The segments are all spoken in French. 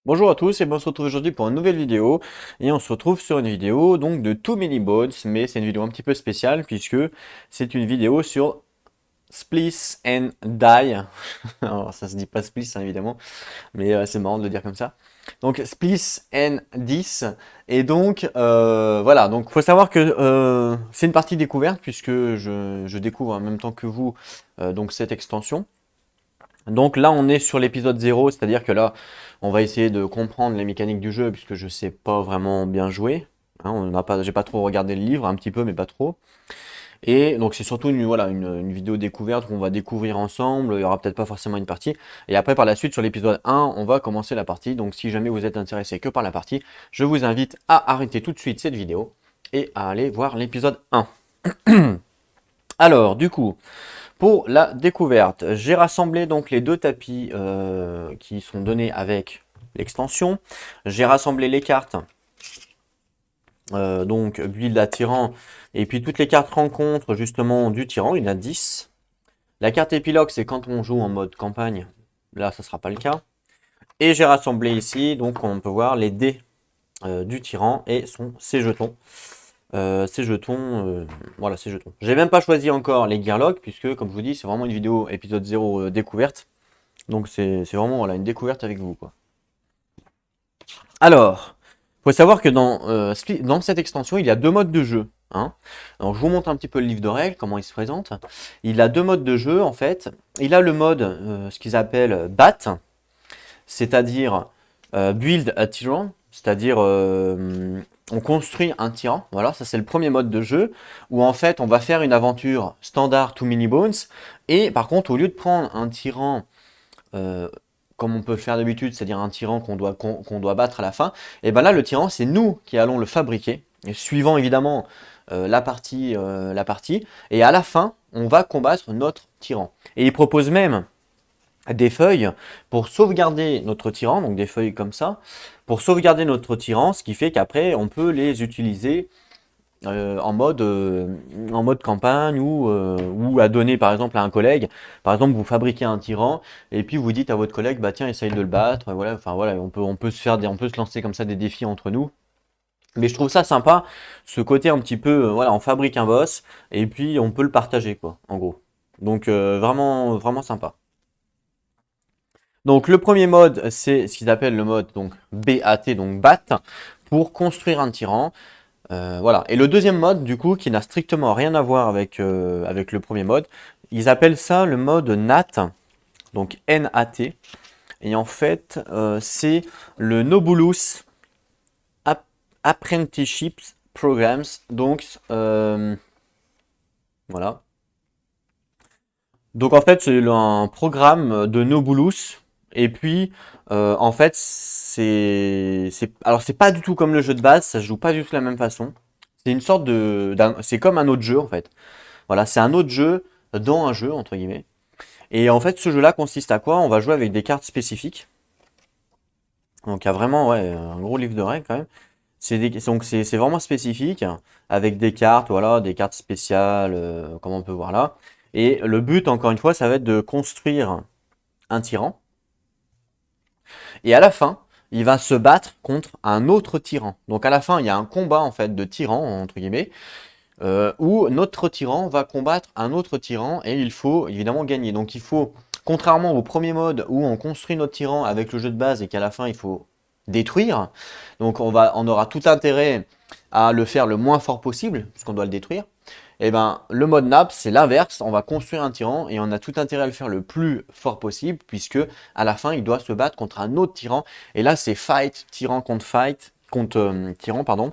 Bonjour à tous et on se retrouve aujourd'hui pour une nouvelle vidéo et on se retrouve sur une vidéo donc de Too Many Bones, mais c'est une vidéo un petit peu spéciale puisque c'est une vidéo sur Splice and Die. Alors ça se dit pas Splice hein, évidemment, mais c'est marrant de le dire comme ça. Donc Splice and Dice et donc voilà, donc faut savoir que c'est une partie découverte puisque je découvre en même temps que vous donc cette extension. Donc là, on est sur l'épisode 0, c'est-à-dire que là, on va essayer de comprendre les mécaniques du jeu, puisque je sais pas vraiment bien jouer. Hein, j'ai pas trop regardé le livre, un petit peu, mais pas trop. Et donc c'est surtout une vidéo découverte qu'on va découvrir ensemble. Il y aura peut-être pas forcément une partie. Et après, par la suite, sur l'épisode 1, on va commencer la partie. Donc si jamais vous êtes intéressé que par la partie, je vous invite à arrêter tout de suite cette vidéo et à aller voir l'épisode 1. Alors, du coup, pour la découverte, j'ai rassemblé donc les deux tapis qui sont donnés avec l'extension. J'ai rassemblé les cartes, donc build à tyran, et puis toutes les cartes rencontres justement du tyran, il y en a 10. La carte épilogue, c'est quand on joue en mode campagne. Là, ça ne sera pas le cas. Et j'ai rassemblé ici, donc on peut voir les dés du tyran et ses jetons. Voilà, ces jetons. J'ai même pas choisi encore les gearlocks, puisque, comme je vous dis, c'est vraiment une vidéo épisode 0 découverte. Donc c'est vraiment voilà, une découverte avec vous, quoi. Alors, faut savoir que dans cette extension, il y a deux modes de jeu. Hein. Alors, je vous montre un petit peu le livre de règles, comment il se présente. Il a deux modes de jeu, en fait. Il a le mode, ce qu'ils appellent BAT, c'est-à-dire Build a Tyran, c'est-à-dire on construit un tyran. Voilà, ça c'est le premier mode de jeu, où en fait on va faire une aventure standard to mini bones, et par contre au lieu de prendre un tyran euh, comme on peut le faire d'habitude, c'est-à-dire un tyran qu'on doit battre à la fin, et ben là le tyran c'est nous qui allons le fabriquer, et suivant évidemment la partie, et à la fin on va combattre notre tyran. Et il propose même des feuilles pour sauvegarder notre tyran, donc des feuilles comme ça, pour sauvegarder notre tyran, ce qui fait qu'après on peut les utiliser en mode campagne ou à donner par exemple à un collègue. Par exemple, vous fabriquez un tyran et puis vous dites à votre collègue, bah tiens, essaye de le battre. Voilà, enfin voilà, on peut on peut se lancer comme ça des défis entre nous. Mais je trouve ça sympa, ce côté un petit peu, voilà, on fabrique un boss et puis on peut le partager quoi, en gros. Donc vraiment, vraiment sympa. Donc le premier mode, c'est ce qu'ils appellent le mode donc BAT, donc BAT, pour construire un tyran. Voilà. Et le deuxième mode, du coup, qui n'a strictement rien à voir avec le premier mode, ils appellent ça le mode NAT, donc NAT. Et en fait, c'est le Nobulus Apprenticeship Programs. Donc, voilà. Donc en fait, c'est un programme de Nobulus. Et puis, en fait, alors c'est pas du tout comme le jeu de base, ça se joue pas du tout de la même façon. C'est une sorte c'est comme un autre jeu en fait. Voilà, c'est un autre jeu dans un jeu entre guillemets. Et en fait, ce jeu-là consiste à quoi? On va jouer avec des cartes spécifiques. Donc il y a vraiment ouais, un gros livre de règles quand même. Donc c'est vraiment spécifique avec des cartes, voilà, des cartes spéciales, comme on peut voir là. Et le but, encore une fois, ça va être de construire un tyran. Et à la fin, il va se battre contre un autre tyran. Donc à la fin, il y a un combat en fait de tyrans entre guillemets, où notre tyran va combattre un autre tyran et il faut évidemment gagner. Donc il faut, contrairement au premier mode où on construit notre tyran avec le jeu de base et qu'à la fin il faut détruire, donc on aura tout intérêt à le faire le moins fort possible puisqu'on doit le détruire. Et ben le mode NAP c'est l'inverse, on va construire un tyran et on a tout intérêt à le faire le plus fort possible puisque à la fin il doit se battre contre un autre tyran et là c'est fight contre tyran pardon.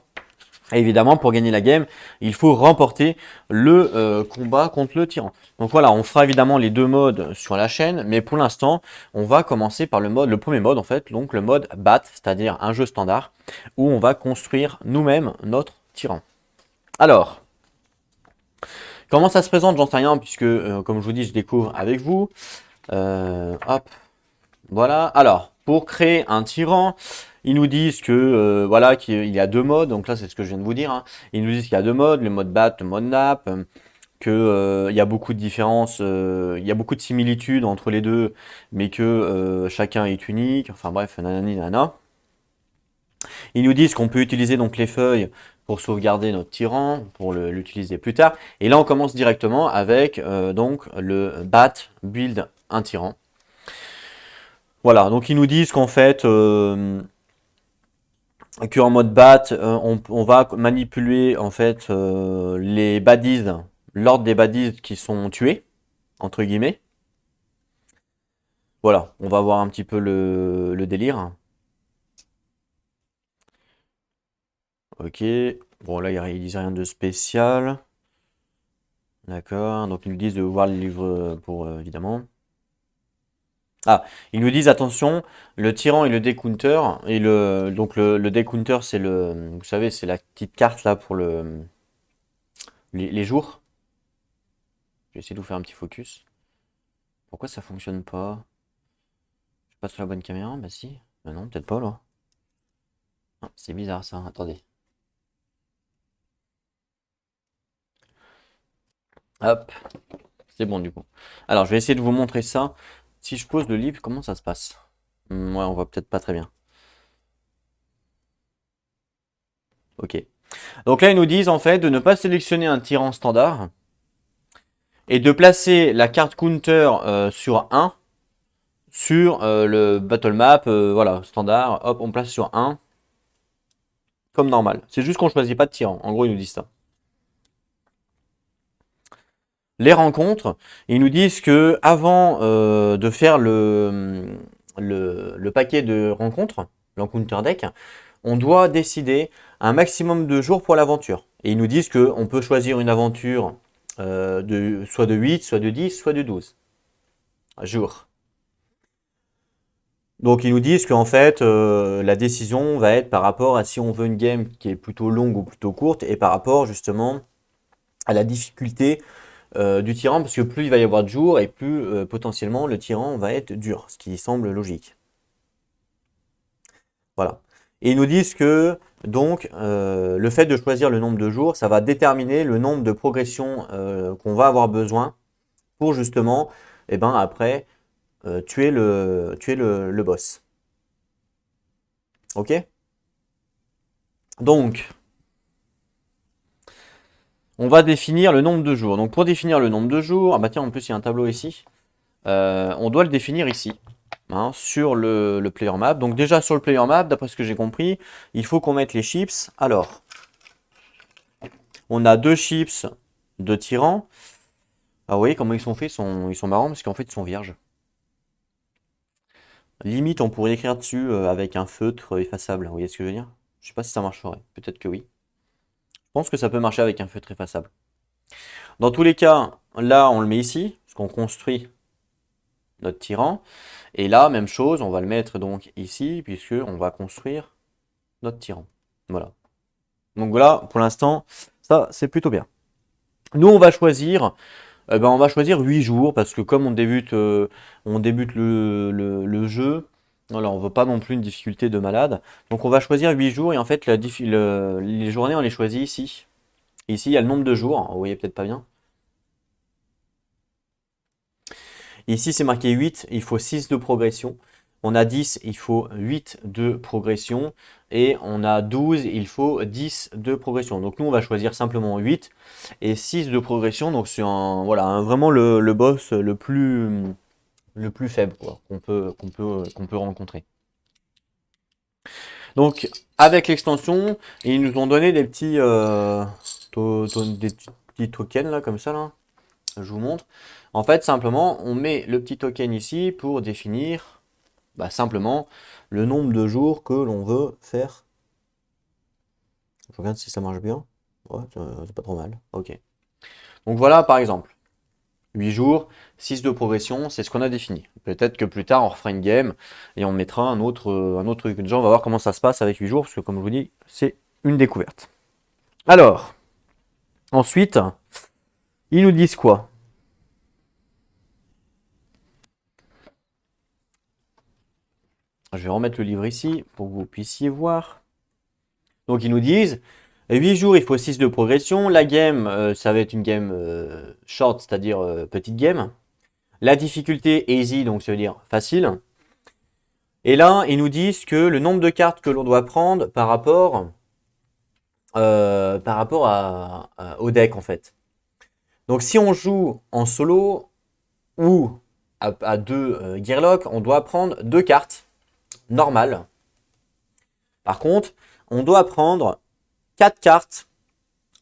Et évidemment, pour gagner la game, il faut remporter le combat contre le tyran. Donc voilà, on fera évidemment les deux modes sur la chaîne, mais pour l'instant, on va commencer par le premier mode en fait, donc le mode BAT, c'est-à-dire un jeu standard, où on va construire nous-mêmes notre tyran. Alors, comment ça se présente, j'en sais rien, puisque comme je vous dis, je découvre avec vous. Hop, voilà. Alors, pour créer un tyran, ils nous disent que voilà qu'il y a deux modes. Donc là, c'est ce que je viens de vous dire. Hein. Ils nous disent qu'il y a deux modes, le mode BAT, le mode NAP. que il y a beaucoup de différences, il y a beaucoup de similitudes entre les deux, mais que chacun est unique. Enfin bref, nanani nana. Ils nous disent qu'on peut utiliser donc les feuilles pour sauvegarder notre tyran, pour l'utiliser plus tard. Et là, on commence directement avec donc le bat build un tyran. Voilà, donc ils nous disent qu'en fait, qu'en mode bat, on va manipuler en fait les baddies, l'ordre des baddies qui sont tués, entre guillemets. Voilà, on va voir un petit peu le délire. Ok, bon là ils disent rien de spécial. D'accord, donc ils nous disent de voir le livre pour évidemment. Ah, ils nous disent attention, le tyran et le décounter, et donc le décounter c'est vous savez, c'est la petite carte là pour les jours. Je vais essayer de vous faire un petit focus. Pourquoi ça fonctionne pas? Je suis pas sur la bonne caméra? Bah si. Bah non, peut-être pas là. Ah, c'est bizarre ça, attendez. Hop, c'est bon du coup. Alors je vais essayer de vous montrer ça. Si je pose le livre, comment ça se passe? Ouais, on voit peut-être pas très bien. Ok. Donc là, ils nous disent en fait de ne pas sélectionner un tyran standard et de placer la carte counter sur 1 sur le battle map, voilà, standard, hop, on place sur 1 comme normal. C'est juste qu'on choisit pas de tyran. En gros, ils nous disent ça. Les rencontres, ils nous disent que avant de faire le paquet de rencontres, l'encounter deck, on doit décider un maximum de jours pour l'aventure. Et ils nous disent qu'on peut choisir une aventure soit de 8, soit de 10, soit de 12 jours. Donc ils nous disent qu'en fait, la décision va être par rapport à si on veut une game qui est plutôt longue ou plutôt courte, et par rapport justement à la difficulté du tyran, parce que plus il va y avoir de jours, et plus potentiellement le tyran va être dur, ce qui semble logique. Voilà. Et ils nous disent que donc le fait de choisir le nombre de jours, ça va déterminer le nombre de progressions qu'on va avoir besoin pour justement, et ben après, tuer le boss. Ok? Donc, on va définir le nombre de jours. Donc pour définir le nombre de jours, ah bah tiens, en plus il y a un tableau ici. On doit le définir ici, hein, sur le player map. Donc déjà sur le player map, d'après ce que j'ai compris, il faut qu'on mette les chips. Alors, on a deux chips de tyran. Ah vous voyez comment ils sont faits, ils sont marrants parce qu'en fait ils sont vierges. Limite, on pourrait écrire dessus avec un feutre effaçable. Vous voyez ce que je veux dire? Je sais pas si ça marcherait. Peut-être que oui. Je pense que ça peut marcher avec un feutre effaçable. Dans tous les cas, là on le met ici, parce qu'on construit notre tyran. Et là, même chose, on va le mettre donc ici, puisque on va construire notre tyran. Voilà. Donc voilà, pour l'instant, ça c'est plutôt bien. Nous, on va choisir 8 jours, parce que comme on débute le jeu, voilà, on veut pas non plus une difficulté de malade. Donc on va choisir 8 jours, et en fait, les journées, on les choisit ici. Ici, il y a le nombre de jours, vous voyez peut-être pas bien. Ici, c'est marqué 8, il faut 6 de progression. On a 10, il faut 8 de progression. Et on a 12, il faut 10 de progression. Donc nous, on va choisir simplement 8 et 6 de progression. Donc c'est voilà, vraiment le boss le plus faible qu'on peut rencontrer. Donc avec l'extension, ils nous ont donné des petits tokens là, comme ça là. Je vous montre. En fait, simplement, on met le petit token ici pour définir simplement le nombre de jours que l'on veut faire. Je regarde si ça marche bien. Ouais, c'est pas trop mal. Ok. Donc voilà, par exemple, 8 jours, 6 de progression, c'est ce qu'on a défini. Peut-être que plus tard, on refera une game et on mettra un autre truc. Déjà, on va voir comment ça se passe avec 8 jours, parce que comme je vous dis, c'est une découverte. Alors, ensuite, ils nous disent quoi? Je vais remettre le livre ici pour que vous puissiez voir. Donc ils nous disent Et 8 jours, il faut 6 de progression. La game, ça va être une game short, c'est-à-dire petite game. La difficulté easy, donc ça veut dire facile. Et là, ils nous disent que le nombre de cartes que l'on doit prendre au deck en fait. Donc si on joue en solo ou à deux Gearlock, on doit prendre 2 cartes normales. Par contre, on doit prendre 4 cartes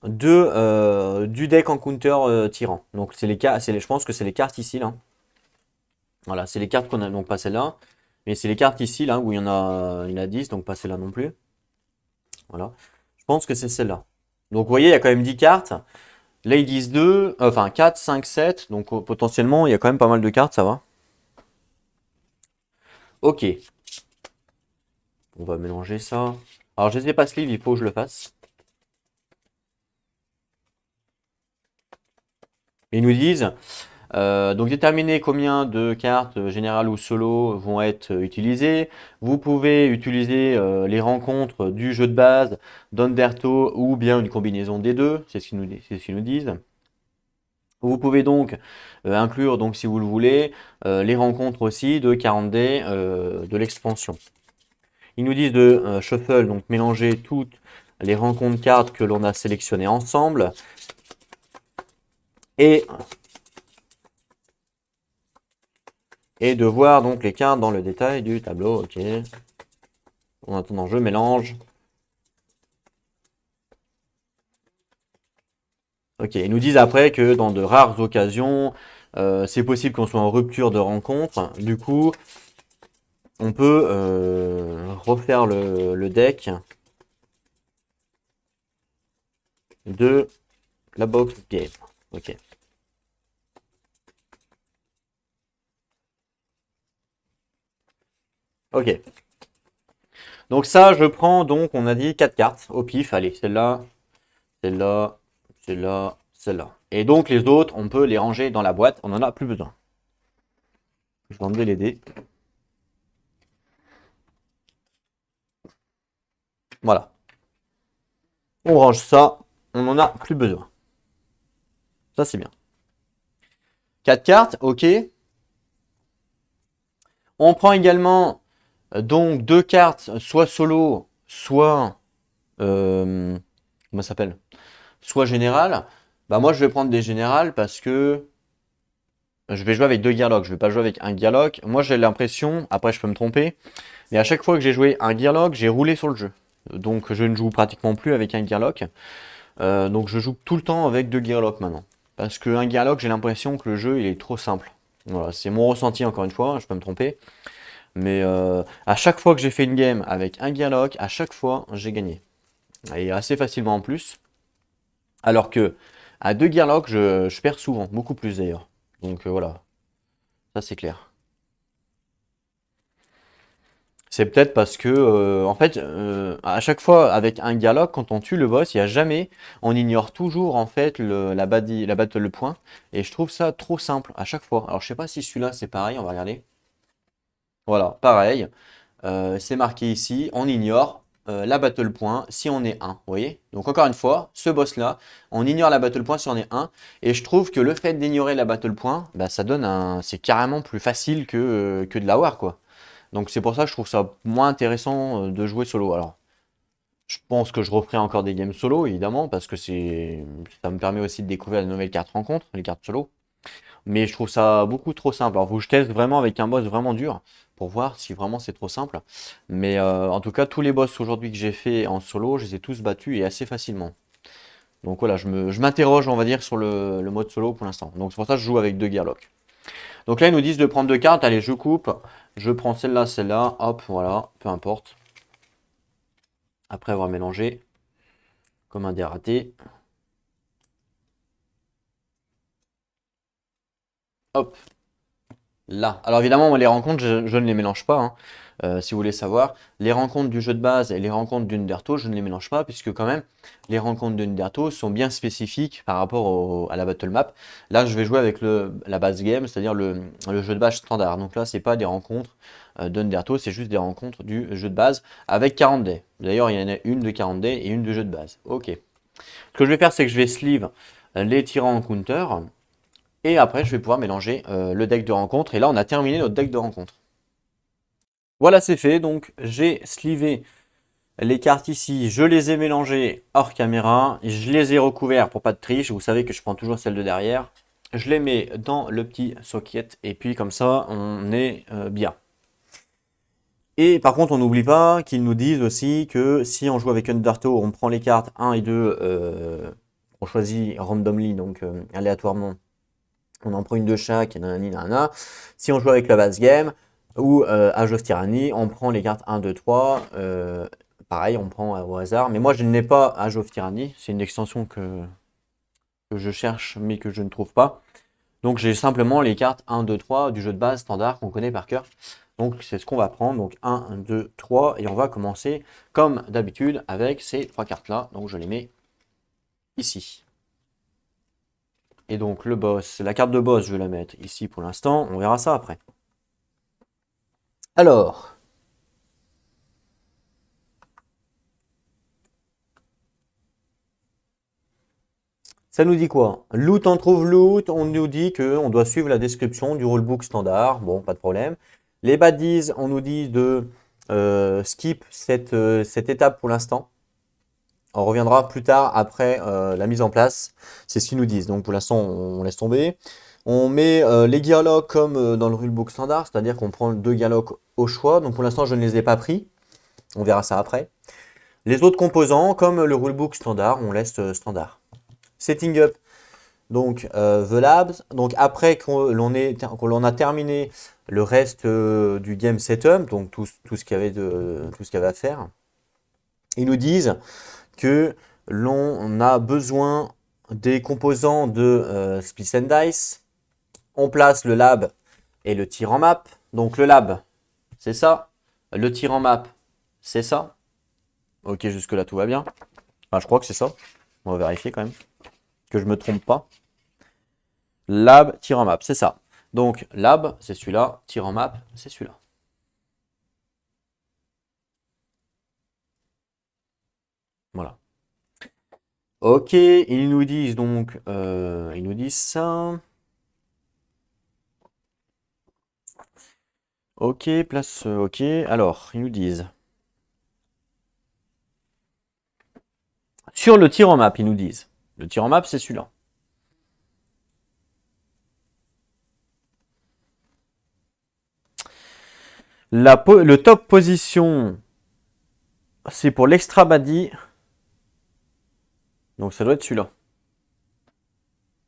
du deck Encounter Tyran. Donc c'est je pense que c'est les cartes ici là. Voilà, c'est les cartes qu'on a, donc pas celle-là. Mais c'est les cartes ici là où il y en a 10, donc pas celle-là non plus. Voilà. Je pense que c'est celle-là. Donc vous voyez, il y a quand même 10 cartes. Là, ils disent 2, enfin 4, 5, 7. Donc potentiellement, il y a quand même pas mal de cartes, ça va. Ok. On va mélanger ça. Alors, je sais pas ce livre, il faut que je le fasse. Ils nous disent, donc déterminer combien de cartes générales ou solo vont être utilisées. Vous pouvez utiliser les rencontres du jeu de base, d'Underto ou bien une combinaison des deux. C'est ce qu'ils nous disent. Vous pouvez donc inclure, donc, si vous le voulez, les rencontres aussi de 40D de l'expansion. Ils nous disent de shuffle, donc mélanger toutes les rencontres cartes que l'on a sélectionnées ensemble. Et, et de voir donc les cartes dans le détail du tableau. Ok. En attendant, je mélange. Ok, ils nous disent après que dans de rares occasions, c'est possible qu'on soit en rupture de rencontre. Du coup, on peut refaire le deck de la box game. Ok. Ok. Donc ça, je prends donc, on a dit 4 cartes au pif. Allez, celle-là, celle-là, celle-là, celle-là. Et donc les autres, on peut les ranger dans la boîte. On n'en a plus besoin. Je vais enlever les dés. Voilà. On range ça. On n'en a plus besoin. Ça, c'est bien. 4 cartes, ok. On prend également donc 2 cartes, soit solo, soit comment ça s'appelle? Soit générale. Bah moi je vais prendre des générales parce que je vais jouer avec 2 Gearlock. Je vais pas jouer avec un Gearlock. Moi j'ai l'impression, après je peux me tromper, mais à chaque fois que j'ai joué un Gearlock, j'ai roulé sur le jeu. Donc je ne joue pratiquement plus avec un Gearlock. Donc je joue tout le temps avec 2 Gearlock maintenant. Parce qu'un Gearlock, j'ai l'impression que le jeu il est trop simple. Voilà, c'est mon ressenti encore une fois, je peux me tromper. Mais à chaque fois que j'ai fait une game avec un Gearlock, à chaque fois j'ai gagné. Et assez facilement en plus. Alors que à 2 Gearlock, je perds souvent, beaucoup plus d'ailleurs. Donc voilà, ça c'est clair. C'est peut-être parce que, en fait, à chaque fois avec un Gearlock, quand on tue le boss, il y a jamais, on ignore toujours en fait la battle point. Et je trouve ça trop simple à chaque fois. Alors je sais pas si celui-là c'est pareil, on va regarder. Voilà, pareil. C'est marqué ici, on ignore la battle point si on est 1. Vous voyez? Donc encore une fois, ce boss-là, on ignore la battle point si on est 1. Et je trouve que le fait d'ignorer la battle point, bah, ça donne c'est carrément plus facile que de l'avoir, quoi. Donc c'est pour ça que je trouve ça moins intéressant de jouer solo. Alors, je pense que je referai encore des games solo, évidemment, parce que ça me permet aussi de découvrir de nouvelles cartes rencontres, les cartes solo. Mais je trouve ça beaucoup trop simple. Alors, faut que je teste vraiment avec un boss vraiment dur pour voir si vraiment c'est trop simple. Mais en tout cas, tous les boss aujourd'hui que j'ai fait en solo, je les ai tous battus et assez facilement. Donc voilà, je m'interroge, on va dire, sur le mode solo pour l'instant. Donc c'est pour ça que je joue avec 2 Gearlock. Donc là, ils nous disent de prendre 2 cartes. Allez, je coupe. Je prends celle-là. Hop, voilà, peu importe. Après avoir mélangé comme un dératé. Hop. là. Alors évidemment, moi, les rencontres, je ne les mélange pas, hein. Si vous voulez savoir, les rencontres du jeu de base et les rencontres d'Underto, je ne les mélange pas, puisque quand même, les rencontres d'Underto sont bien spécifiques par rapport à la battle map. Là, je vais jouer avec la base game, c'est-à-dire le jeu de base standard. Donc là, c'est pas des rencontres d'Underto, c'est juste des rencontres du jeu de base avec 40 dés. D'ailleurs, il y en a une de 40 dés et une de jeu de base. Ok. Ce que je vais faire, c'est que je vais sleeve les tyrans en counter. Et après, je vais pouvoir mélanger le deck de rencontre. Et là, on a terminé notre deck de rencontre. Voilà, c'est fait. Donc, j'ai slivé les cartes ici. Je les ai mélangées hors caméra. Je les ai recouverts pour pas de triche. Vous savez que je prends toujours celle de derrière. Je les mets dans le petit socket. Et puis, comme ça, on est bien. Et par contre, on n'oublie pas qu'ils nous disent aussi que si on joue avec Undertow, on prend les cartes 1 et 2, on choisit randomly, donc aléatoirement. On en prend une de chaque, nanani, nanana. Si on joue avec la base game ou Age of Tyranny, on prend les cartes 1, 2, 3. Pareil, on prend au hasard. Mais moi, je n'ai pas Age of Tyranny. C'est une extension que je cherche mais que je ne trouve pas. Donc j'ai simplement les cartes 1, 2, 3 du jeu de base standard qu'on connaît par cœur. Donc c'est ce qu'on va prendre. Donc 1, 2, 3. Et on va commencer comme d'habitude avec ces trois cartes-là. Donc je les mets ici. Et donc le boss, la carte de boss, je vais la mettre ici pour l'instant. On verra ça après. Alors, ça nous dit quoi? Loot en trouve loot. On nous dit qu'on doit suivre la description du rulebook standard. Bon, pas de problème. Les baddies, on nous dit de skip cette étape pour l'instant. On reviendra plus tard après la mise en place. C'est ce qu'ils nous disent. Donc pour l'instant, on laisse tomber. On met les gearlocks comme dans le rulebook standard, c'est-à-dire qu'on prend deux gearlocks au choix. Donc pour l'instant, je ne les ai pas pris. On verra ça après. Les autres composants, comme le rulebook standard, on laisse standard. Setting up, donc The Labs. Donc après qu'on a terminé le reste du game setup, donc tout ce qu'il y avait à faire, ils nous disent que l'on a besoin des composants de Split and Dice. On place le lab et le tir en map. Donc le lab, c'est ça. Le tir en map, c'est ça. Ok, jusque-là, tout va bien. Enfin, je crois que c'est ça. On va vérifier quand même. Que je me trompe pas. Lab, tir en map, c'est ça. Donc lab, c'est celui-là. Tir en map, c'est celui-là. Voilà. Ok, ils nous disent donc, ils nous disent ça. Ok, place, ok. Alors, ils nous disent. Sur le tir en map, ils nous disent. Le tir en map, c'est celui-là. Le top position, c'est pour l'extra body. Donc ça doit être celui-là.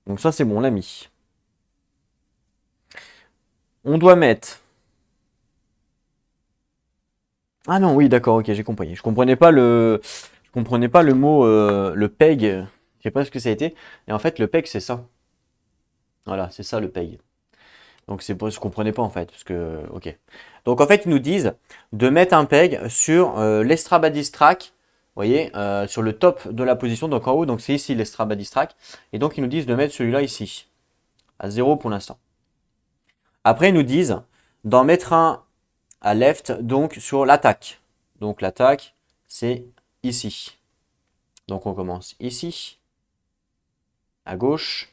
Donc ça, c'est bon, on l'a mis. On doit mettre. Ah non, oui, d'accord, ok, j'ai compris. Je comprenais pas le mot, le peg. Je sais pas ce que ça a été. Et en fait, le peg, c'est ça. Voilà, c'est ça le peg. Donc c'est pour je comprenais pas en fait, parce que ok. Donc en fait ils nous disent de mettre un peg sur l'Estrabadis track, vous voyez, sur le top de la position, donc en haut, donc c'est ici l'Estrabadis track, et donc ils nous disent de mettre celui-là ici, à 0 pour l'instant. Après ils nous disent d'en mettre un à left, donc sur l'attaque. Donc l'attaque c'est ici. Donc on commence ici, à gauche.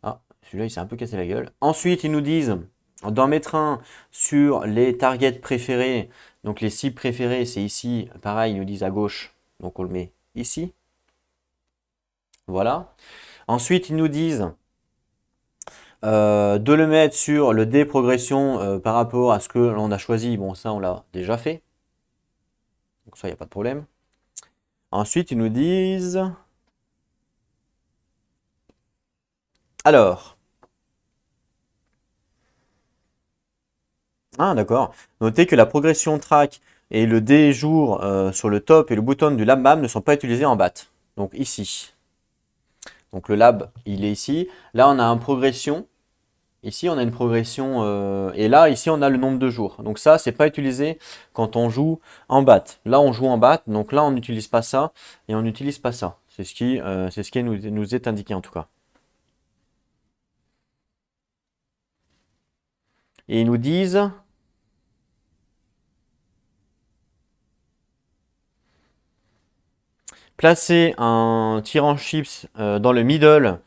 Ah, celui-là il s'est un peu cassé la gueule. Ensuite ils nous disent d'en mettre un sur les targets préférés. Donc les cibles préférées, c'est ici. Pareil, ils nous disent à gauche. Donc on le met ici. Voilà. Ensuite, ils nous disent de le mettre sur le dé progression par rapport à ce que l'on a choisi. Bon, ça, on l'a déjà fait. Donc ça, il n'y a pas de problème. Ensuite, ils nous disent... Alors... Ah, d'accord. Notez que la progression track et le dé jour sur le top et le bouton du lab map ne sont pas utilisés en bat. Donc ici. Donc le lab, il est ici. Là, on a un progression. Ici, on a une progression. Et là, ici, on a le nombre de jours. Donc ça, c'est pas utilisé quand on joue en bat. Là, on joue en bat. Donc là, on n'utilise pas ça et on n'utilise pas ça. C'est ce qui nous est indiqué en tout cas. Et ils nous disent, placer un tyran chips dans le middle.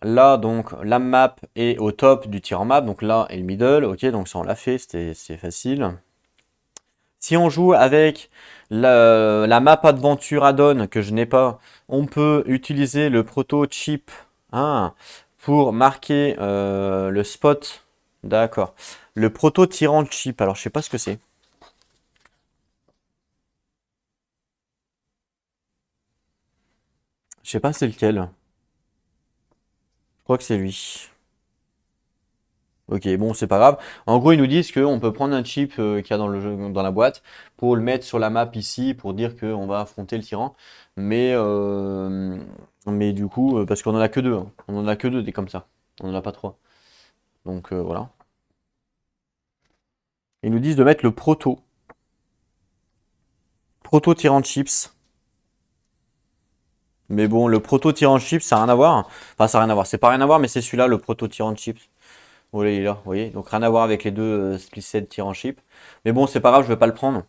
Là, donc, la map est au top du tyran map. Donc là, est le middle. Ok, donc ça, on l'a fait. C'est facile. Si on joue avec la map Adventure Add-on que je n'ai pas, on peut utiliser le proto chip hein, pour marquer le spot. D'accord. Le proto tyran chip. Alors, je sais pas ce que c'est. Je sais pas c'est lequel. Je crois que c'est lui. Ok, bon, c'est pas grave. En gros, ils nous disent qu'on peut prendre un chip qu'il y a dans le jeu, dans la boîte pour le mettre sur la map ici pour dire qu'on va affronter le tyran. Mais, euh, mais du coup, parce qu'on en a que deux, hein. On en a que deux des comme ça. On en a pas trois. Donc voilà. Ils nous disent de mettre le proto. Proto tyran chips. Mais bon, le proto tyran chips, ça n'a rien à voir. Enfin, ça n'a rien à voir. C'est pas rien à voir, mais c'est celui-là, le proto tyran chips. Voilà, il est là, vous voyez. Donc rien à voir avec les deux split set tyran chip. Mais bon, c'est pas grave, je vais pas le prendre.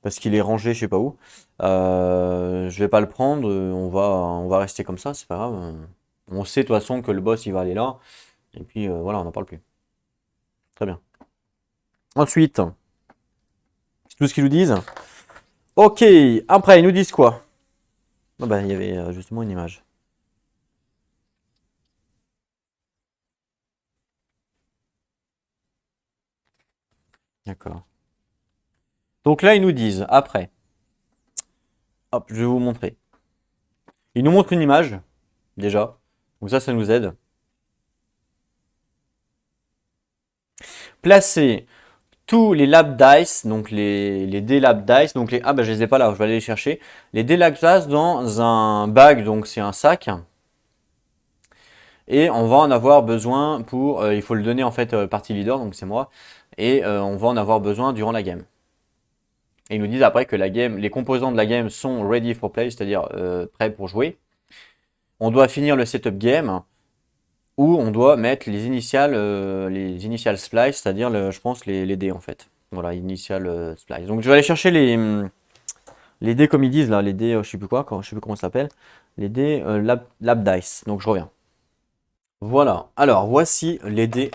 Parce qu'il est rangé je sais pas où. Je vais pas le prendre, on va rester comme ça, c'est pas grave. On sait de toute façon que le boss il va aller là, et puis voilà, on n'en parle plus. Très bien. Ensuite, c'est tout ce qu'ils nous disent. Ok, après ils nous disent quoi? Ah bah, il y avait justement une image. D'accord. Donc là ils nous disent, après, hop, je vais vous montrer. Ils nous montrent une image, déjà. Donc ça nous aide. Placer tous les lab dice, donc les dés lab dice, donc les, ah bah je les ai pas là, je vais aller les chercher. Les dés lab dice dans un bag, donc c'est un sac. Et on va en avoir besoin pour, il faut le donner en fait party leader, donc c'est moi. Et on va en avoir besoin durant la game. Et ils nous disent après que la game, les composants de la game sont ready for play, c'est-à-dire prêts pour jouer. On doit finir le setup game où on doit mettre les initial splice, c'est-à-dire je pense les dés en fait. Voilà, initial splice. Donc je vais aller chercher les dés comme ils disent là, les dés, je sais plus quoi, je sais plus comment ça s'appelle, les dés lab dice. Donc je reviens. Voilà. Alors voici les dés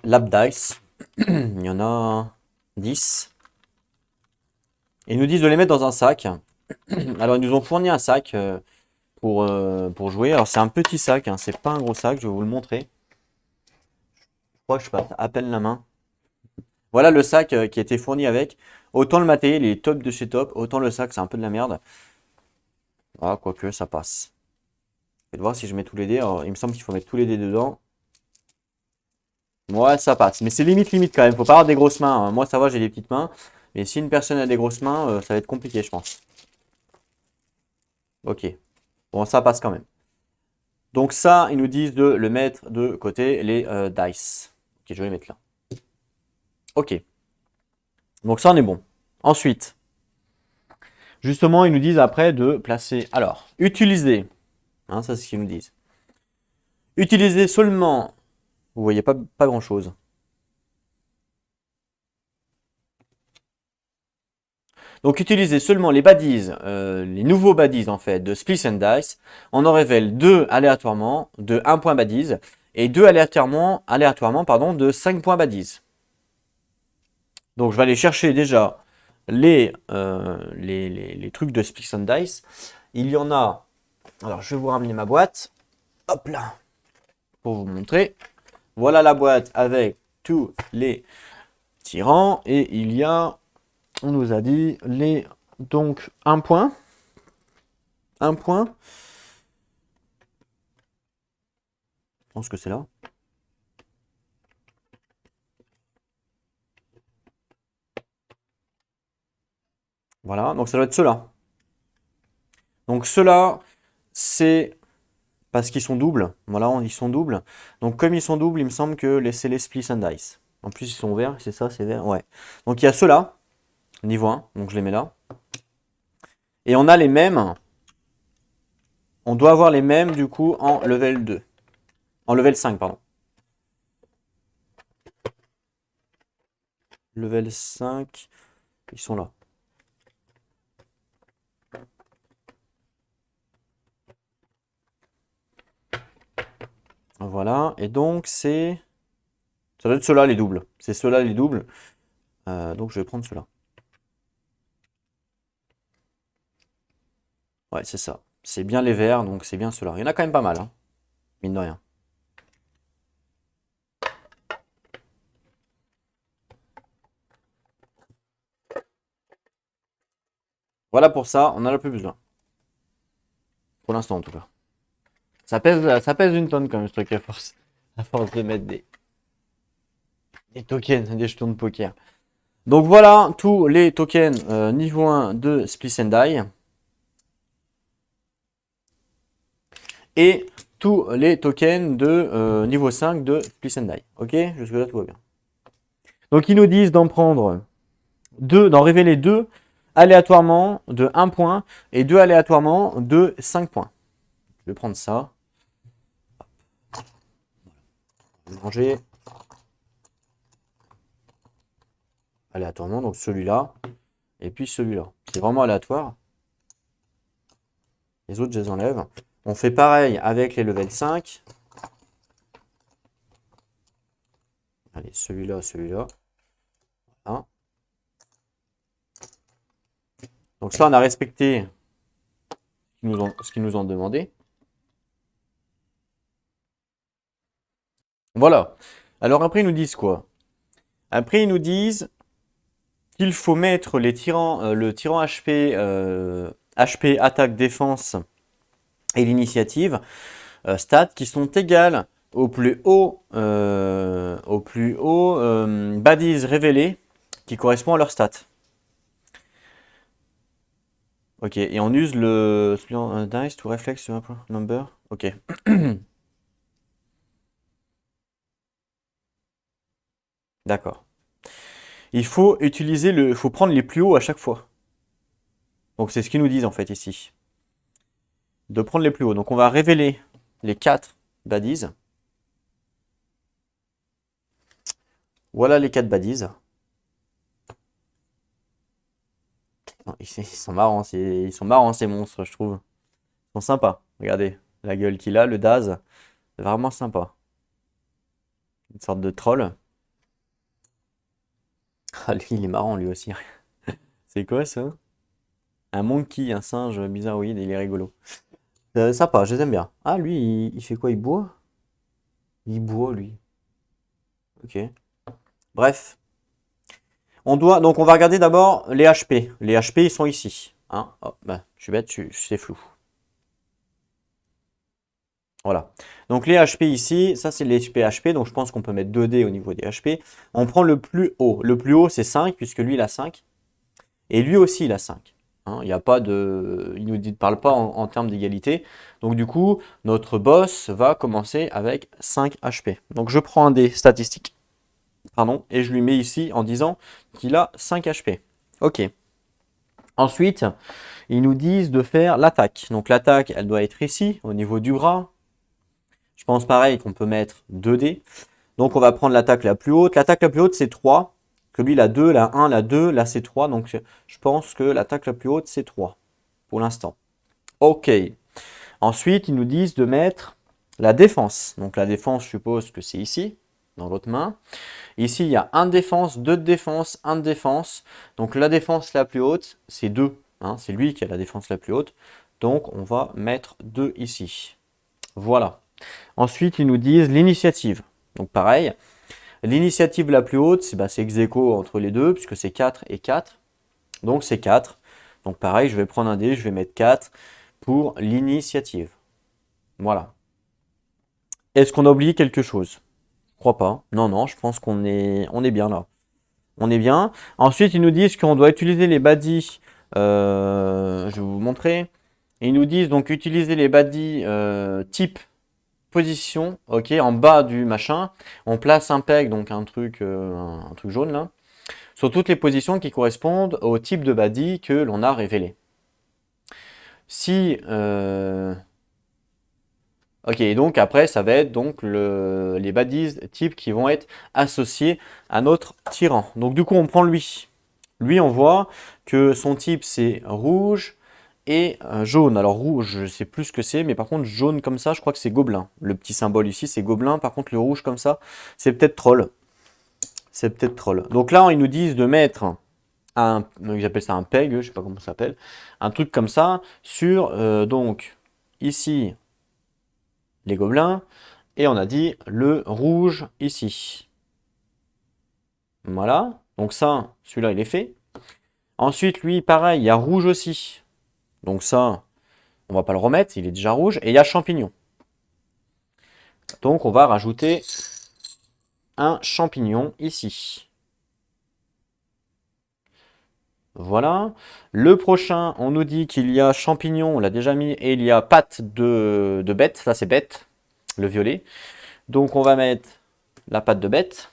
lab dice. Il y en a 10. Et ils nous disent de les mettre dans un sac. Alors ils nous ont fourni un sac pour jouer. Alors c'est un petit sac, hein, c'est pas un gros sac, je vais vous le montrer. Je crois que je passe à peine la main. Voilà le sac qui a été fourni avec. Autant le matériel il est top de chez top, autant le sac c'est un peu de la merde. Ah, quoique ça passe. Je vais voir si je mets tous les dés. Alors, il me semble qu'il faut mettre tous les dés dedans. Ouais, ça passe. Mais c'est limite quand même. Faut pas avoir des grosses mains, hein. Moi ça va, j'ai des petites mains. Mais si une personne a des grosses mains, ça va être compliqué, je pense. Ok. Bon, ça passe quand même. Donc ça, ils nous disent de le mettre de côté, les dice. Ok, je vais les mettre là. Ok. Donc ça, on est bon. Ensuite, justement, ils nous disent après de placer... Alors, utiliser. Hein, ça, c'est ce qu'ils nous disent. Utiliser seulement... Vous voyez pas grand-chose. Donc utiliser seulement les baddies, les nouveaux baddies en fait de Splice and Dice. On en révèle deux aléatoirement de 1 point baddies et deux aléatoirement pardon, de 5 points baddies. Donc je vais aller chercher déjà les trucs de Splice and Dice. Il y en a. Alors je vais vous ramener ma boîte. Hop là. Pour vous montrer. Voilà la boîte avec tous les tyrans. Et il y a, on nous a dit, donc un point. Un point. Je pense que c'est là. Voilà, donc ça doit être cela. Donc cela, c'est parce qu'ils sont doubles. Voilà, ils sont doubles. Donc comme ils sont doubles, il me semble que c'est les Split and Dice. En plus, ils sont verts, c'est ça, c'est vert. Ouais. Donc il y a ceux-là, niveau 1, donc je les mets là. Et on a les mêmes. On doit avoir les mêmes du coup en level 2. En level 5, pardon. Level 5, ils sont là. Voilà, et donc c'est... Ça doit être ceux-là les doubles. C'est ceux-là les doubles. Donc je vais prendre ceux-là. Ouais, c'est ça. C'est bien les verts, donc c'est bien ceux-là. Il y en a quand même pas mal, hein, mine de rien. Voilà pour ça, on en a plus besoin. Pour l'instant en tout cas. Ça pèse une tonne quand même ce truc à force. À force de mettre des tokens, des jetons de poker. Donc voilà tous les tokens niveau 1 de Split and Die. Et tous les tokens de niveau 5 de Split and Die. Ok, jusque là tout va bien. Donc ils nous disent d'en prendre 2, d'en révéler 2 aléatoirement de 1 point et 2 aléatoirement de 5 points. Je vais prendre ça. Manger. Aléatoirement, donc celui-là. Et puis celui-là. C'est vraiment aléatoire. Les autres, je les enlève. On fait pareil avec les level 5. Allez, celui-là, celui-là. Voilà. Donc ça, on a respecté ce qu'ils nous ont demandé. Voilà. Alors après, ils nous disent quoi? Après, ils nous disent qu'il faut mettre les tyrans, le tyran HP, HP, attaque, défense et l'initiative, stats qui sont égales au plus haut baddies révélés qui correspond à leur stats. Ok, et on use le dice to reflex number. Ok. D'accord. Il faut faut prendre les plus hauts à chaque fois. Donc c'est ce qu'ils nous disent en fait ici. De prendre les plus hauts. Donc on va révéler les 4 baddies. Voilà les 4 baddies. Ils sont marrants, ils sont marrants ces monstres, je trouve. Ils sont sympas. Regardez la gueule qu'il a, le Daz. C'est vraiment sympa. Une sorte de troll. Ah, lui, il est marrant lui aussi. C'est quoi ça? Un monkey, un singe bizarroïde, il est rigolo. Sympa, je les aime bien. Ah, lui, il fait quoi? Il boit? Il boit, lui. Ok. Bref. Donc, on va regarder d'abord les HP. Les HP, ils sont ici. Hein? Oh, bah, je suis bête, c'est flou. Voilà. Donc, les HP ici, ça, c'est les HP. Donc, je pense qu'on peut mettre 2D au niveau des HP. On prend le plus haut. Le plus haut, c'est 5, puisque lui, il a 5. Et lui aussi, il a 5. Hein, il y a pas de, il ne nous parle pas en termes d'égalité. Donc du coup, notre boss va commencer avec 5 HP. Donc je prends un des statistiques, pardon, et je lui mets ici en disant qu'il a 5 HP. Ok. Ensuite, ils nous disent de faire l'attaque. Donc l'attaque, elle doit être ici, au niveau du bras. Je pense pareil qu'on peut mettre 2D. Donc on va prendre l'attaque la plus haute. L'attaque la plus haute, c'est 3. Que lui, la 2, la 1, la 2, là c'est 3. Donc je pense que l'attaque la plus haute, c'est 3 pour l'instant. Ok. Ensuite, ils nous disent de mettre la défense. Donc la défense, je suppose que c'est ici, dans l'autre main. Ici, il y a 1 de défense, 2 de défense, 1 de défense. Donc la défense la plus haute, c'est 2. Hein, c'est lui qui a la défense la plus haute. Donc on va mettre 2 ici. Voilà. Ensuite, ils nous disent l'initiative. Donc pareil, l'initiative la plus haute, c'est ex aequo entre les deux, puisque c'est 4 et 4. Donc c'est 4. Donc pareil, je vais prendre un dé, je vais mettre 4 pour l'initiative. Voilà. Est-ce qu'on a oublié quelque chose? Je crois pas. Non, non, je pense on est bien là. On est bien. Ensuite, ils nous disent qu'on doit utiliser les baddies. Je vais vous montrer. Et ils nous disent donc utiliser les baddies type position, ok, en bas du machin. On place un peg, donc un truc jaune là, sur toutes les positions qui correspondent au type de baddie que l'on a révélé. Si ok, donc après ça va être donc les baddies types qui vont être associés à notre tyran. Donc du coup on prend lui. Lui on voit que son type c'est rouge et jaune. Alors rouge je sais plus ce que c'est, mais par contre jaune comme ça je crois que c'est gobelin. Le petit symbole ici c'est gobelin, par contre le rouge comme ça c'est peut-être troll. C'est peut-être troll. Donc là ils nous disent de mettre ils appellent ça un peg, je sais pas comment ça s'appelle, un truc comme ça sur donc ici les gobelins. Et on a dit le rouge ici. Voilà. Donc ça, celui-là, il est fait. Ensuite, lui, pareil, il y a rouge aussi. Donc ça, on va pas le remettre, il est déjà rouge. Et il y a champignon. Donc on va rajouter un champignon ici. Voilà. Le prochain, on nous dit qu'il y a champignon, on l'a déjà mis, et il y a patte de bête. Ça, c'est bête, le violet. Donc on va mettre la patte de bête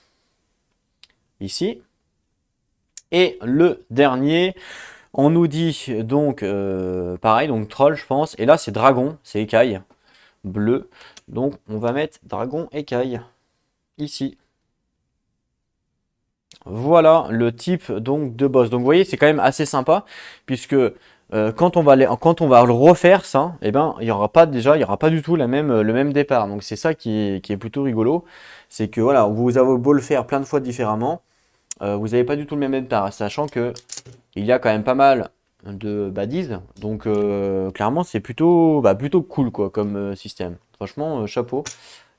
ici. Et le dernier, on nous dit donc, pareil, donc troll, je pense. Et là, c'est dragon, c'est écaille, bleu. Donc, on va mettre dragon écaille, ici. Voilà le type donc de boss. Donc, vous voyez, c'est quand même assez sympa, puisque quand on va le refaire, ça, eh ben, il y aura pas déjà, il y aura pas du tout le même départ. Donc, c'est ça qui est plutôt rigolo. C'est que, voilà, vous avez beau le faire plein de fois différemment, vous n'avez pas du tout le même départ, sachant que il y a quand même pas mal de baddies. Donc clairement c'est plutôt cool quoi comme système. Franchement, chapeau.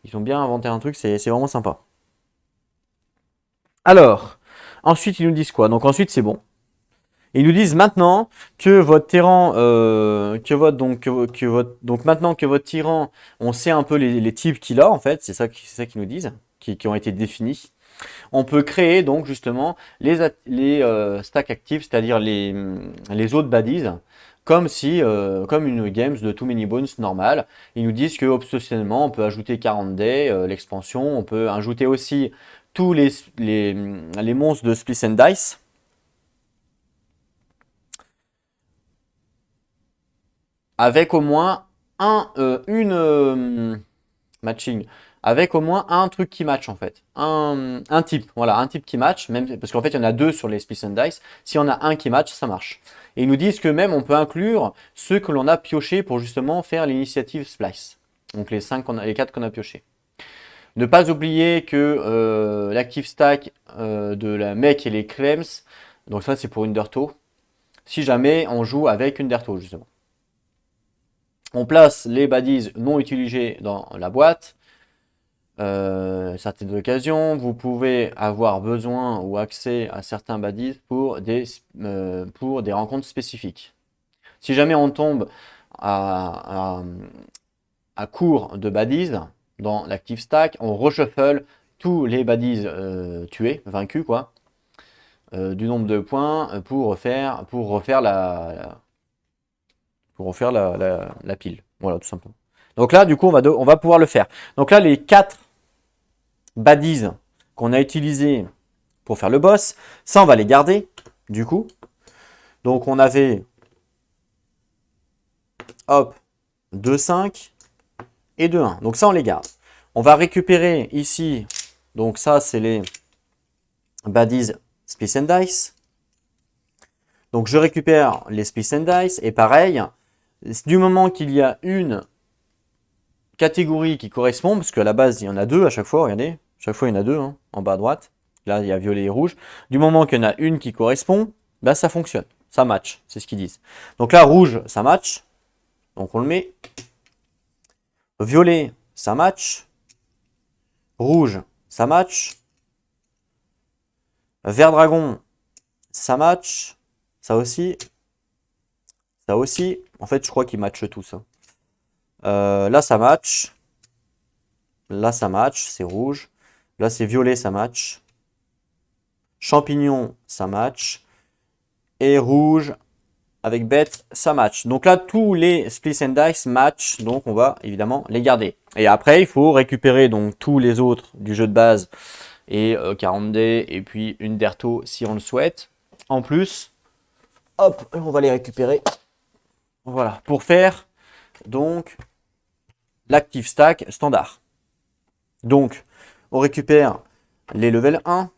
Ils ont bien inventé un truc, c'est vraiment sympa. Alors, ensuite ils nous disent quoi? Donc ensuite c'est bon. Ils nous disent maintenant que votre tyran, donc maintenant que votre tyran, on sait un peu les types qu'il a en fait, c'est ça qu'ils nous disent, qui ont été définis. On peut créer donc justement les stacks actifs, c'est-à-dire les autres baddies, comme une games de Too Many Bones normale. Ils nous disent que optionnellement on peut ajouter 40 Day, l'expansion, on peut ajouter aussi tous les monstres de Split and Dice. Avec au moins une matching, avec au moins un truc qui match en fait. Un type, voilà, un type qui match, même, parce qu'en fait il y en a deux sur les Split and Dice. Si on a un qui match, ça marche. Et ils nous disent que même on peut inclure ceux que l'on a piochés pour justement faire l'initiative Splice. Donc les 4 qu'on a piochés. Ne pas oublier que l'active stack de la mec et les Clems, donc ça c'est pour Undertow, si jamais on joue avec Undertow justement. On place les baddies non utilisés dans la boîte. Certaines occasions, vous pouvez avoir besoin ou accès à certains baddies pour des rencontres spécifiques. Si jamais on tombe à, court de baddies dans l'active stack, on reshuffle tous les baddies tués, vaincus quoi, du nombre de points pour refaire la pile. Voilà, tout simplement. Donc là, du coup, on va pouvoir le faire. Donc là, les 4 baddies qu'on a utilisés pour faire le boss, ça, on va les garder, du coup. Donc on avait, hop, 2, 5 et 2, 1. Donc ça, on les garde. On va récupérer ici, donc ça, c'est les baddies Split and Dice. Donc je récupère les Split and Dice, et pareil, du moment qu'il y a une catégorie qui correspond, parce qu'à la base il y en a deux à chaque fois, regardez, chaque fois il y en a deux hein, en bas à droite, là il y a violet et rouge, du moment qu'il y en a une qui correspond, bah ça fonctionne, ça match, c'est ce qu'ils disent. Donc là rouge ça match, donc on le met, violet ça match, rouge ça match, vert dragon ça match, ça aussi, en fait je crois qu'ils matchent tous. Hein. Là ça match. Là, ça match, c'est rouge. Là, c'est violet, ça match. Champignon, ça match. Et rouge, avec bet, ça match. Donc là, tous les splits and dice match, donc on va évidemment les garder. Et après, il faut récupérer donc tous les autres du jeu de base et 40 dés et puis une d'Erto si on le souhaite. En plus, hop, on va les récupérer. Voilà, pour faire donc l'active stack standard. Donc, on récupère les level 1.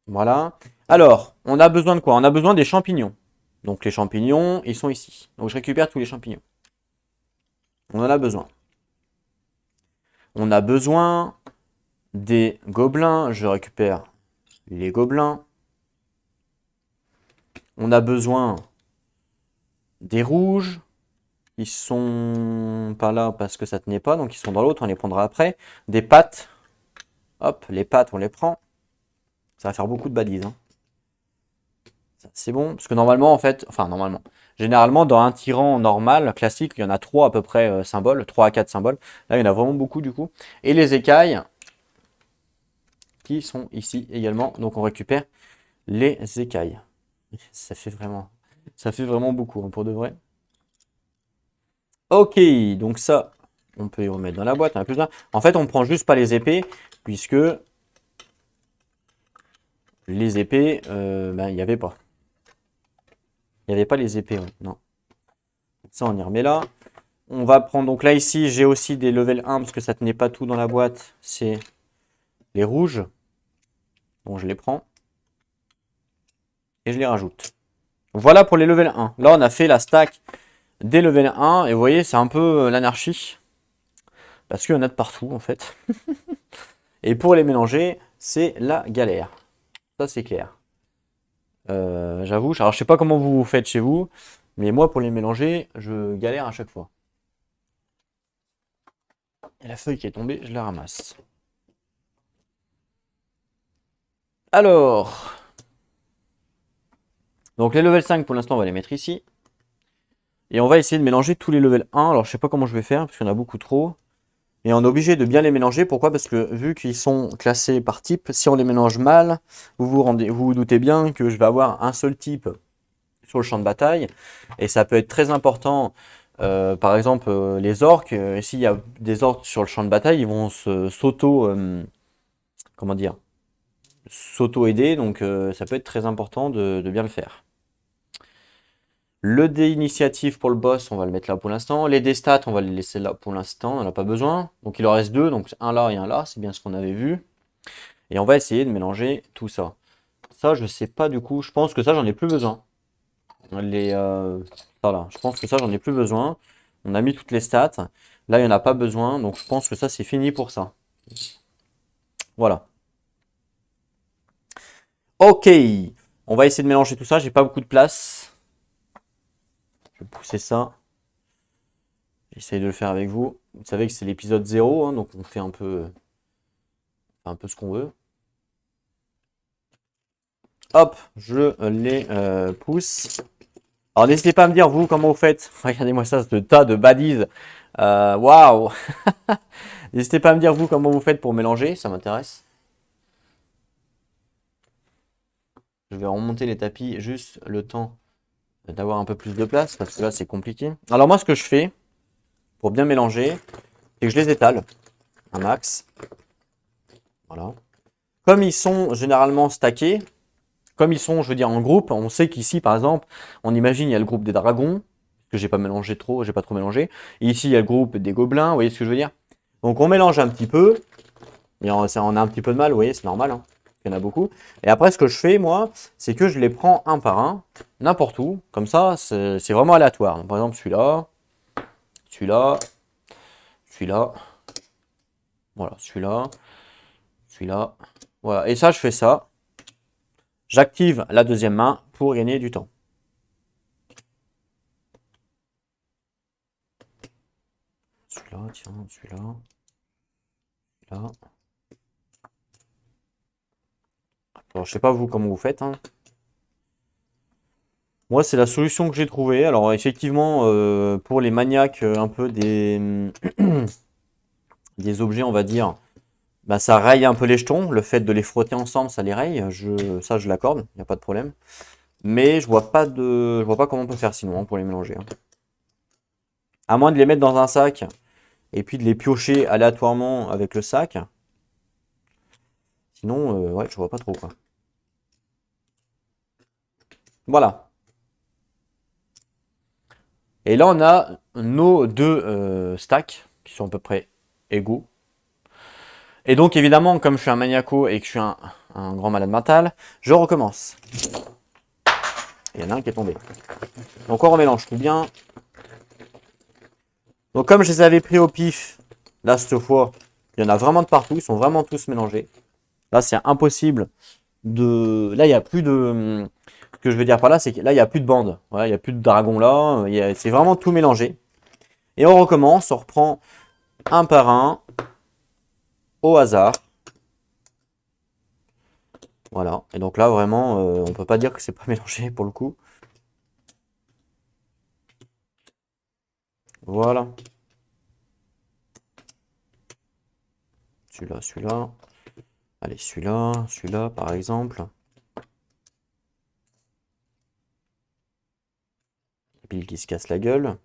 Voilà. Alors, on a besoin de quoi? On a besoin des champignons. Donc les champignons, ils sont ici. Donc je récupère tous les champignons. On en a besoin. On a besoin des gobelins. Je récupère les gobelins. On a besoin des rouges. Ils sont pas là parce que ça tenait pas. Donc ils sont dans l'autre, on les prendra après. Des pattes. Hop, les pattes, on les prend. Ça va faire beaucoup de balises. Hein. C'est bon, parce que normalement, en fait, enfin normalement, généralement dans un tyran normal, classique, il y en a 3 à peu près symboles, 3 à 4 symboles. Là, il y en a vraiment beaucoup du coup. Et les écailles, qui sont ici également. Donc on récupère les écailles. Ça fait vraiment beaucoup hein, pour de vrai. Ok, donc ça, on peut y remettre dans la boîte. On a plus besoin. En fait, on ne prend juste pas les épées, puisque les épées, il n'y avait pas. Il n'y avait pas les épées, ouais. Non. Ça, on y remet là. On va prendre, donc là, ici, j'ai aussi des level 1, parce que ça tenait pas tout dans la boîte. C'est les rouges. Donc, je les prends. Et je les rajoute. Voilà pour les level 1. Là, on a fait la stack des level 1. Et vous voyez, c'est un peu l'anarchie. Parce qu'il y en a de partout, en fait. Et pour les mélanger, c'est la galère. Ça, c'est clair. J'avoue, alors je sais pas comment vous faites chez vous, mais moi pour les mélanger, je galère à chaque fois. Et la feuille qui est tombée, je la ramasse. Alors, donc les level 5 pour l'instant on va les mettre ici. Et on va essayer de mélanger tous les level 1. Alors je sais pas comment je vais faire, parce qu'il y en a beaucoup trop. Et on est obligé de bien les mélanger. Pourquoi? Parce que vu qu'ils sont classés par type, si on les mélange mal, vous doutez bien que je vais avoir un seul type sur le champ de bataille. Et ça peut être très important. Par exemple, les orques, s'il y a des orques sur le champ de bataille, ils vont comment dire, s'auto-aider. Donc ça peut être très important de bien le faire. Le dé initiative pour le boss, on va le mettre là pour l'instant. Les dés stats, on va les laisser là pour l'instant, on n'en a pas besoin. Donc il en reste 2, donc un là et un là, c'est bien ce qu'on avait vu. Et on va essayer de mélanger tout ça. Ça, je sais pas du coup, je pense que ça, j'en ai plus besoin. Voilà, je pense que ça, j'en ai plus besoin. On a mis toutes les stats. Là, il n'y en a pas besoin, donc je pense que ça, c'est fini pour ça. Voilà. Ok, on va essayer de mélanger tout ça, j'ai pas beaucoup de place. Je vais pousser ça. J'essaye de le faire avec vous. Vous savez que c'est l'épisode 0, hein, donc on fait un peu ce qu'on veut. Hop, je les pousse. Alors n'hésitez pas à me dire, vous, comment vous faites. Regardez-moi ça, ce tas de badises. Waouh. N'hésitez pas à me dire, vous, comment vous faites pour mélanger, ça m'intéresse. Je vais remonter les tapis juste le temps d'avoir un peu plus de place, parce que là, c'est compliqué. Alors moi, ce que je fais, pour bien mélanger, c'est que je les étale un max. Voilà. Comme ils sont généralement stackés, comme ils sont, je veux dire, en groupe, on sait qu'ici, par exemple, on imagine, il y a le groupe des dragons, que j'ai pas trop mélangé. Et ici, il y a le groupe des gobelins, vous voyez ce que je veux dire? Donc on mélange un petit peu, et on a un petit peu de mal, vous voyez, c'est normal, hein, il y en a beaucoup. Et après, ce que je fais, moi, c'est que je les prends un par un, n'importe où, comme ça, c'est vraiment aléatoire. Donc, par exemple, celui-là, celui-là, celui-là, voilà, celui-là, celui-là, voilà. Et ça, je fais ça. J'active la deuxième main pour gagner du temps. Celui-là, tiens, celui-là. Là. Alors, je sais pas vous comment vous faites. Hein. Moi, c'est la solution que j'ai trouvée. Alors, effectivement, pour les maniaques un peu des, des objets, on va dire, bah, ça raye un peu les jetons. Le fait de les frotter ensemble, ça les raye. Ça, je l'accorde, il n'y a pas de problème. Mais je vois pas comment on peut faire sinon hein, pour les mélanger, hein. À moins de les mettre dans un sac et puis de les piocher aléatoirement avec le sac. Sinon, ouais, je vois pas trop quoi. Voilà. Et là, on a nos deux stacks qui sont à peu près égaux. Et donc, évidemment, comme je suis un maniaco et que je suis un grand malade mental, je recommence. Il y en a un qui est tombé. Donc, on remélange tout bien. Donc, comme je les avais pris au pif, là, cette fois, il y en a vraiment de partout. Ils sont vraiment tous mélangés. Là, c'est impossible de. Là, il n'y a plus de. Ce que je veux dire par là, c'est que là, il n'y a plus de bande. Voilà, il n'y a plus de dragon là. C'est vraiment tout mélangé. Et on recommence. On reprend un par un, au hasard. Voilà. Et donc là, vraiment, on peut pas dire que c'est pas mélangé pour le coup. Voilà. Celui-là, celui-là. Allez, celui-là, celui-là, par exemple. Bill qui se casse la gueule.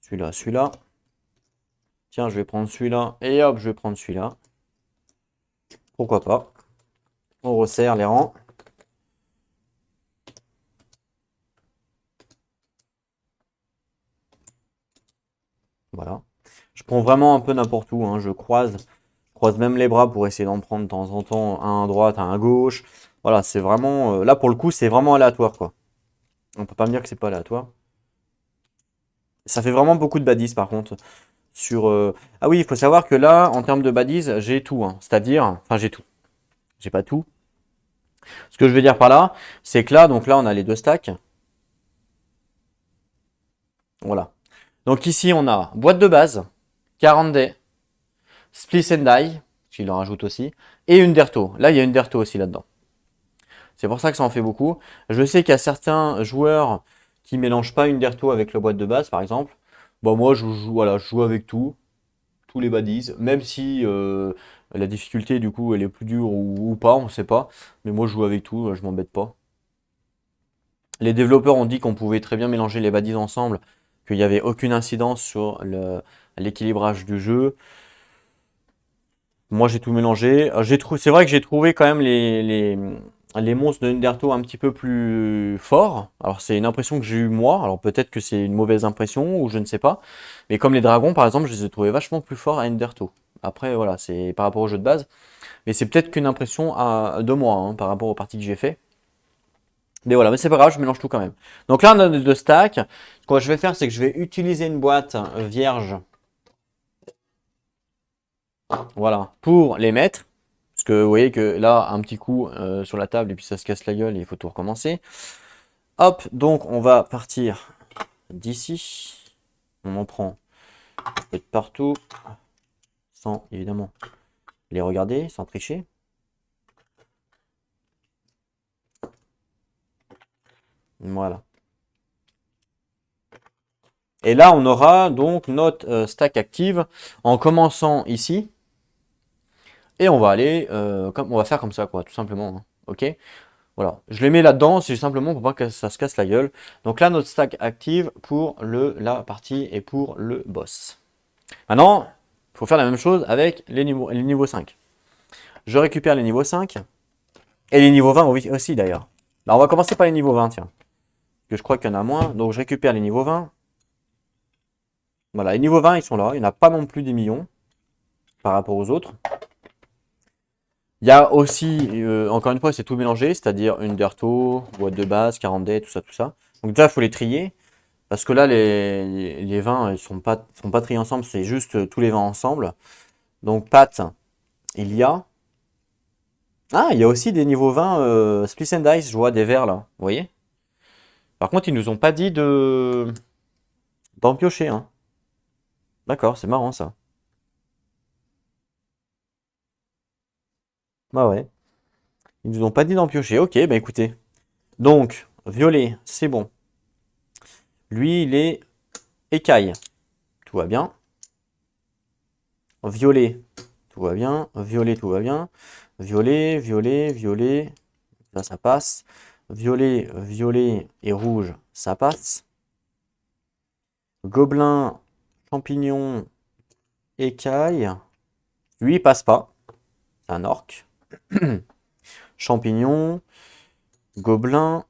Celui-là, celui-là. Tiens, je vais prendre celui-là. Et hop, je vais prendre celui-là. Pourquoi pas. On resserre les rangs. Voilà. Je prends vraiment un peu n'importe où, hein. Je croise même les bras pour essayer d'en prendre de temps en temps un à droite, un à gauche. Voilà, c'est vraiment. Là, pour le coup, c'est vraiment aléatoire, quoi. On peut pas me dire que c'est pas aléatoire. Ça fait vraiment beaucoup de badies, par contre. Ah oui, il faut savoir que là, en termes de badies, j'ai tout, hein. C'est-à-dire. Enfin, j'ai tout. J'ai pas tout. Ce que je veux dire par là, c'est que là, donc là, on a les deux stacks. Voilà. Donc ici, on a boîte de base, 40 dés, Split and Die, qu'il en rajoute aussi, et une Derto. Là, il y a une Derto aussi là-dedans. C'est pour ça que ça en fait beaucoup. Je sais qu'il y a certains joueurs qui mélangent pas une Derto avec la boîte de base, par exemple. Bon, moi, voilà, je joue avec tout, tous les baddies, même si la difficulté, du coup, elle est plus dure ou pas, on ne sait pas. Mais moi, je joue avec tout, je m'embête pas. Les développeurs ont dit qu'on pouvait très bien mélanger les baddies ensemble, qu'il n'y avait aucune incidence sur l'équilibrage du jeu. Moi, j'ai tout mélangé. C'est vrai que j'ai trouvé quand même les monstres de Undertow un petit peu plus forts. Alors, c'est une impression que j'ai eue moi. Alors, peut-être que c'est une mauvaise impression ou je ne sais pas. Mais comme les dragons, par exemple, je les ai trouvés vachement plus forts à Undertow. Après, voilà, c'est par rapport au jeu de base. Mais c'est peut-être qu'une impression de moi hein, par rapport aux parties que j'ai fait. Mais voilà, mais c'est pas grave, je mélange tout quand même. Donc là, on a deux stacks. Ce que je vais faire, c'est que je vais utiliser une boîte vierge. Voilà, pour les mettre. Parce que vous voyez que là, un petit coup sur la table et puis ça se casse la gueule et il faut tout recommencer. Hop, donc on va partir d'ici. On en prend un peu de partout. Sans évidemment les regarder, sans tricher. Voilà. Et là, on aura donc notre stack active en commençant ici. Et on va aller, on va faire comme ça, quoi, tout simplement, hein. Ok? Voilà. Je les mets là-dedans, c'est simplement pour pas que ça se casse la gueule. Donc là, notre stack active pour la partie et pour le boss. Maintenant, il faut faire la même chose avec les niveaux 5. Je récupère les niveaux 5. Et les niveaux 20 aussi d'ailleurs. Là, on va commencer par les niveaux 20, tiens. Parce que je crois qu'il y en a moins. Donc je récupère les niveaux 20. Voilà, les niveaux 20, ils sont là. Il n'y en a pas non plus des millions par rapport aux autres. Il y a aussi, encore une fois, c'est tout mélangé, c'est-à-dire une Derto, boîte de base, 40D, tout ça, tout ça. Donc déjà, il faut les trier. Parce que là, les vins, ils sont pas triés ensemble, c'est juste tous les vins ensemble. Donc pâte, il y a. Ah, il y a aussi des niveaux 20 Split and Dice, je vois des verts là, vous voyez? Par contre, ils nous ont pas dit d'en piocher, hein. D'accord, c'est marrant ça. Bah ouais. Ils nous ont pas dit d'en piocher. Ok, bah écoutez. Donc, violet, c'est bon. Lui, il est écaille. Tout va bien. Violet, tout va bien. Violet, tout va bien. Violet, violet, violet. Ça passe. Violet, violet et rouge, ça passe. Gobelin, champignon, écaille. Lui, il passe pas. C'est un orc. Champignon, gobelin,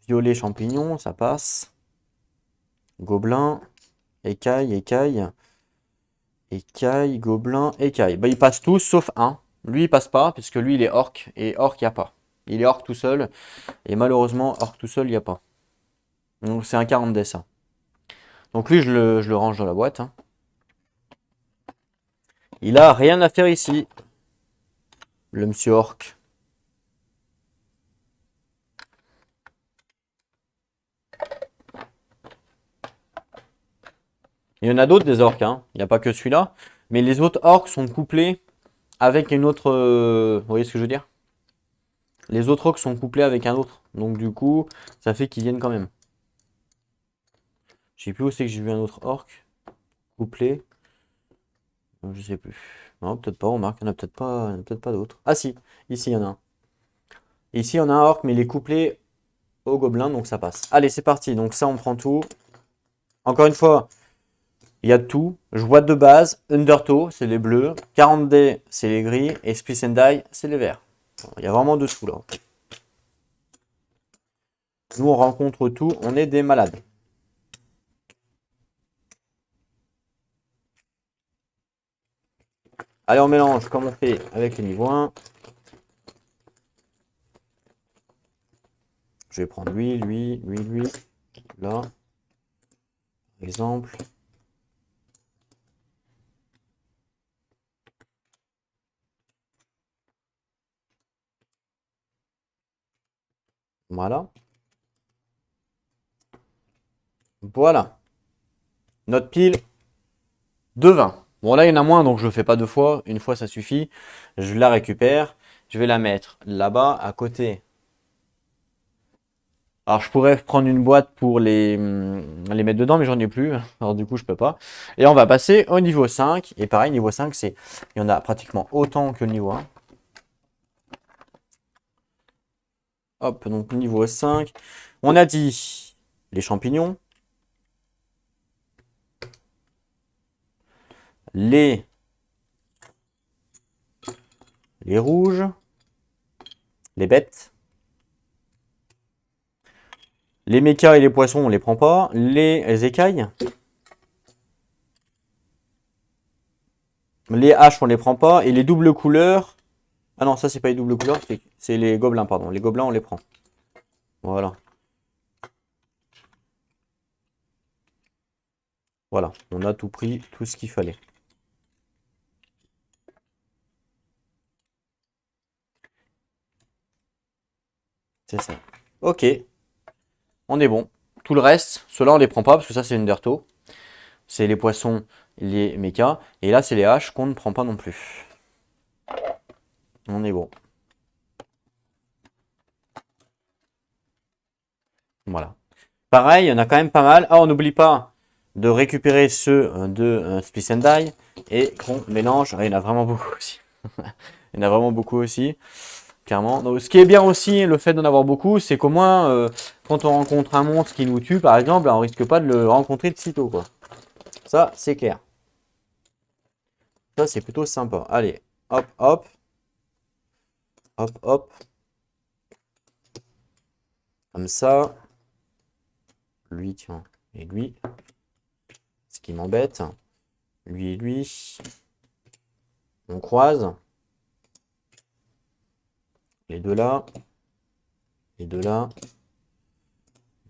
violet, champignon, ça passe. Gobelin, écaille, écaille. Écaille, gobelin, écaille. Bah, ils passent tous sauf un. Lui, il passe pas, puisque lui, il est orc. Et orc, il n'y a pas. Il est orc tout seul. Et malheureusement, orc tout seul, il n'y a pas. Donc, c'est un 40 ça. Donc, lui, je le range dans la boîte, hein. Il a rien à faire ici, le monsieur orc. Il y en a d'autres des orcs, hein. Il n'y a pas que celui-là. Mais les autres orcs sont couplés avec une autre. Vous voyez ce que je veux dire? Les autres orcs sont couplés avec un autre. Donc, du coup, ça fait qu'ils viennent quand même. Je sais plus où c'est que j'ai vu un autre orc couplé. Je sais plus. Non, peut-être pas, on remarque, il n'y en a peut-être pas d'autres. Ah si, ici il y en a un. Ici on a un orc, mais il est couplé au gobelin, donc ça passe. Allez, c'est parti. Donc ça, on prend tout. Encore une fois, il y a de tout. Boîte de base, Undertow, c'est les bleus. 40D, c'est les gris. Et Split and Die, c'est les verts. Il y a vraiment de tout là. Nous, on rencontre tout. On est des malades. Allez, on mélange comme on fait avec les niveaux 1. Je vais prendre lui, lui. Là, par exemple. Voilà. Voilà. Notre pile de 20. Bon, là, il y en a moins, donc je ne le fais pas deux fois. Une fois, ça suffit. Je la récupère. Je vais la mettre là-bas, à côté. Alors, je pourrais prendre une boîte pour les mettre dedans, mais j'en ai plus. Alors, du coup, je peux pas. Et on va passer au niveau 5. Et pareil, niveau 5, il y en a pratiquement autant que le niveau 1. Hop, donc niveau 5. On a dit les champignons, les, les rouges, les bêtes. Les mechas et les poissons, on les prend pas. Les écailles. Les haches, on les prend pas. Et les doubles couleurs. Ah non, ça, c'est pas les doubles couleurs. C'est les gobelins, pardon. Les gobelins, on les prend. Voilà. Voilà. On a tout pris, tout ce qu'il fallait. C'est ça. Ok. On est bon. Tout le reste, ceux-là, on les prend pas parce que ça, c'est Undertow. C'est les poissons, les mechas. Et là, c'est les haches qu'on ne prend pas non plus. On est bon. Voilà. Pareil, il y en a quand même pas mal. Ah, on n'oublie pas de récupérer ceux de Split and Die et qu'on mélange. Ah, il y en a vraiment beaucoup aussi. Il y en a vraiment beaucoup aussi, clairement. Donc, ce qui est bien aussi, le fait d'en avoir beaucoup, c'est qu'au moins, quand on rencontre un monstre qui nous tue, par exemple, on risque pas de le rencontrer de sitôt, quoi. Ça, c'est clair. Ça, c'est plutôt sympa. Allez, hop, hop. Hop, hop. Comme ça. Lui, tiens. Et lui. Ce qui m'embête. Lui et lui. On croise. Les deux là. Les deux là.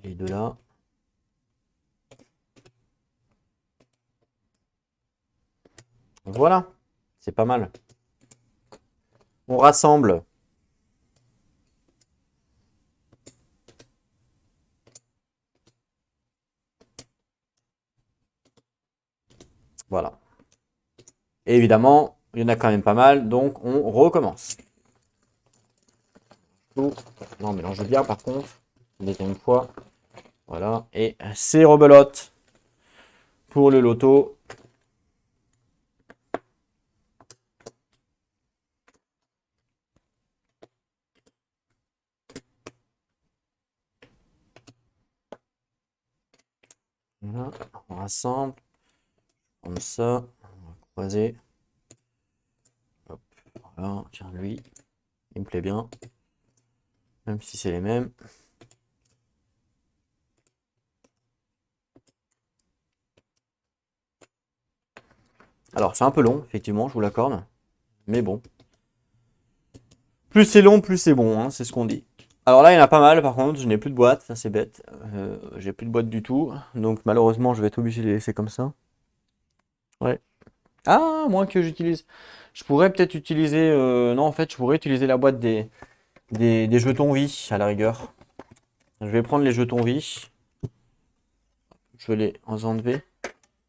Les deux là. Voilà. C'est pas mal. On rassemble. Voilà. Et évidemment, il y en a quand même pas mal, donc on recommence. Tout. Non, mélange bien par contre. Deuxième fois. Voilà. Et c'est rebelote pour le loto. Voilà, on rassemble. Comme ça. On va croiser. Hop, voilà, tiens, lui, il me plaît bien. Même si c'est les mêmes. Alors, c'est un peu long, effectivement, je vous l'accorde. Mais bon. Plus c'est long, plus c'est bon, hein, c'est ce qu'on dit. Alors là, il y en a pas mal, par contre, je n'ai plus de boîte, ça c'est bête. J'ai plus de boîte du tout. Donc malheureusement, je vais être obligé de les laisser comme ça. Ouais. Ah, moins que j'utilise. Je pourrais peut-être utiliser. Non, en fait, je pourrais utiliser la boîte des jetons vie, à la rigueur. Je vais prendre les jetons vie. Je vais les enlever.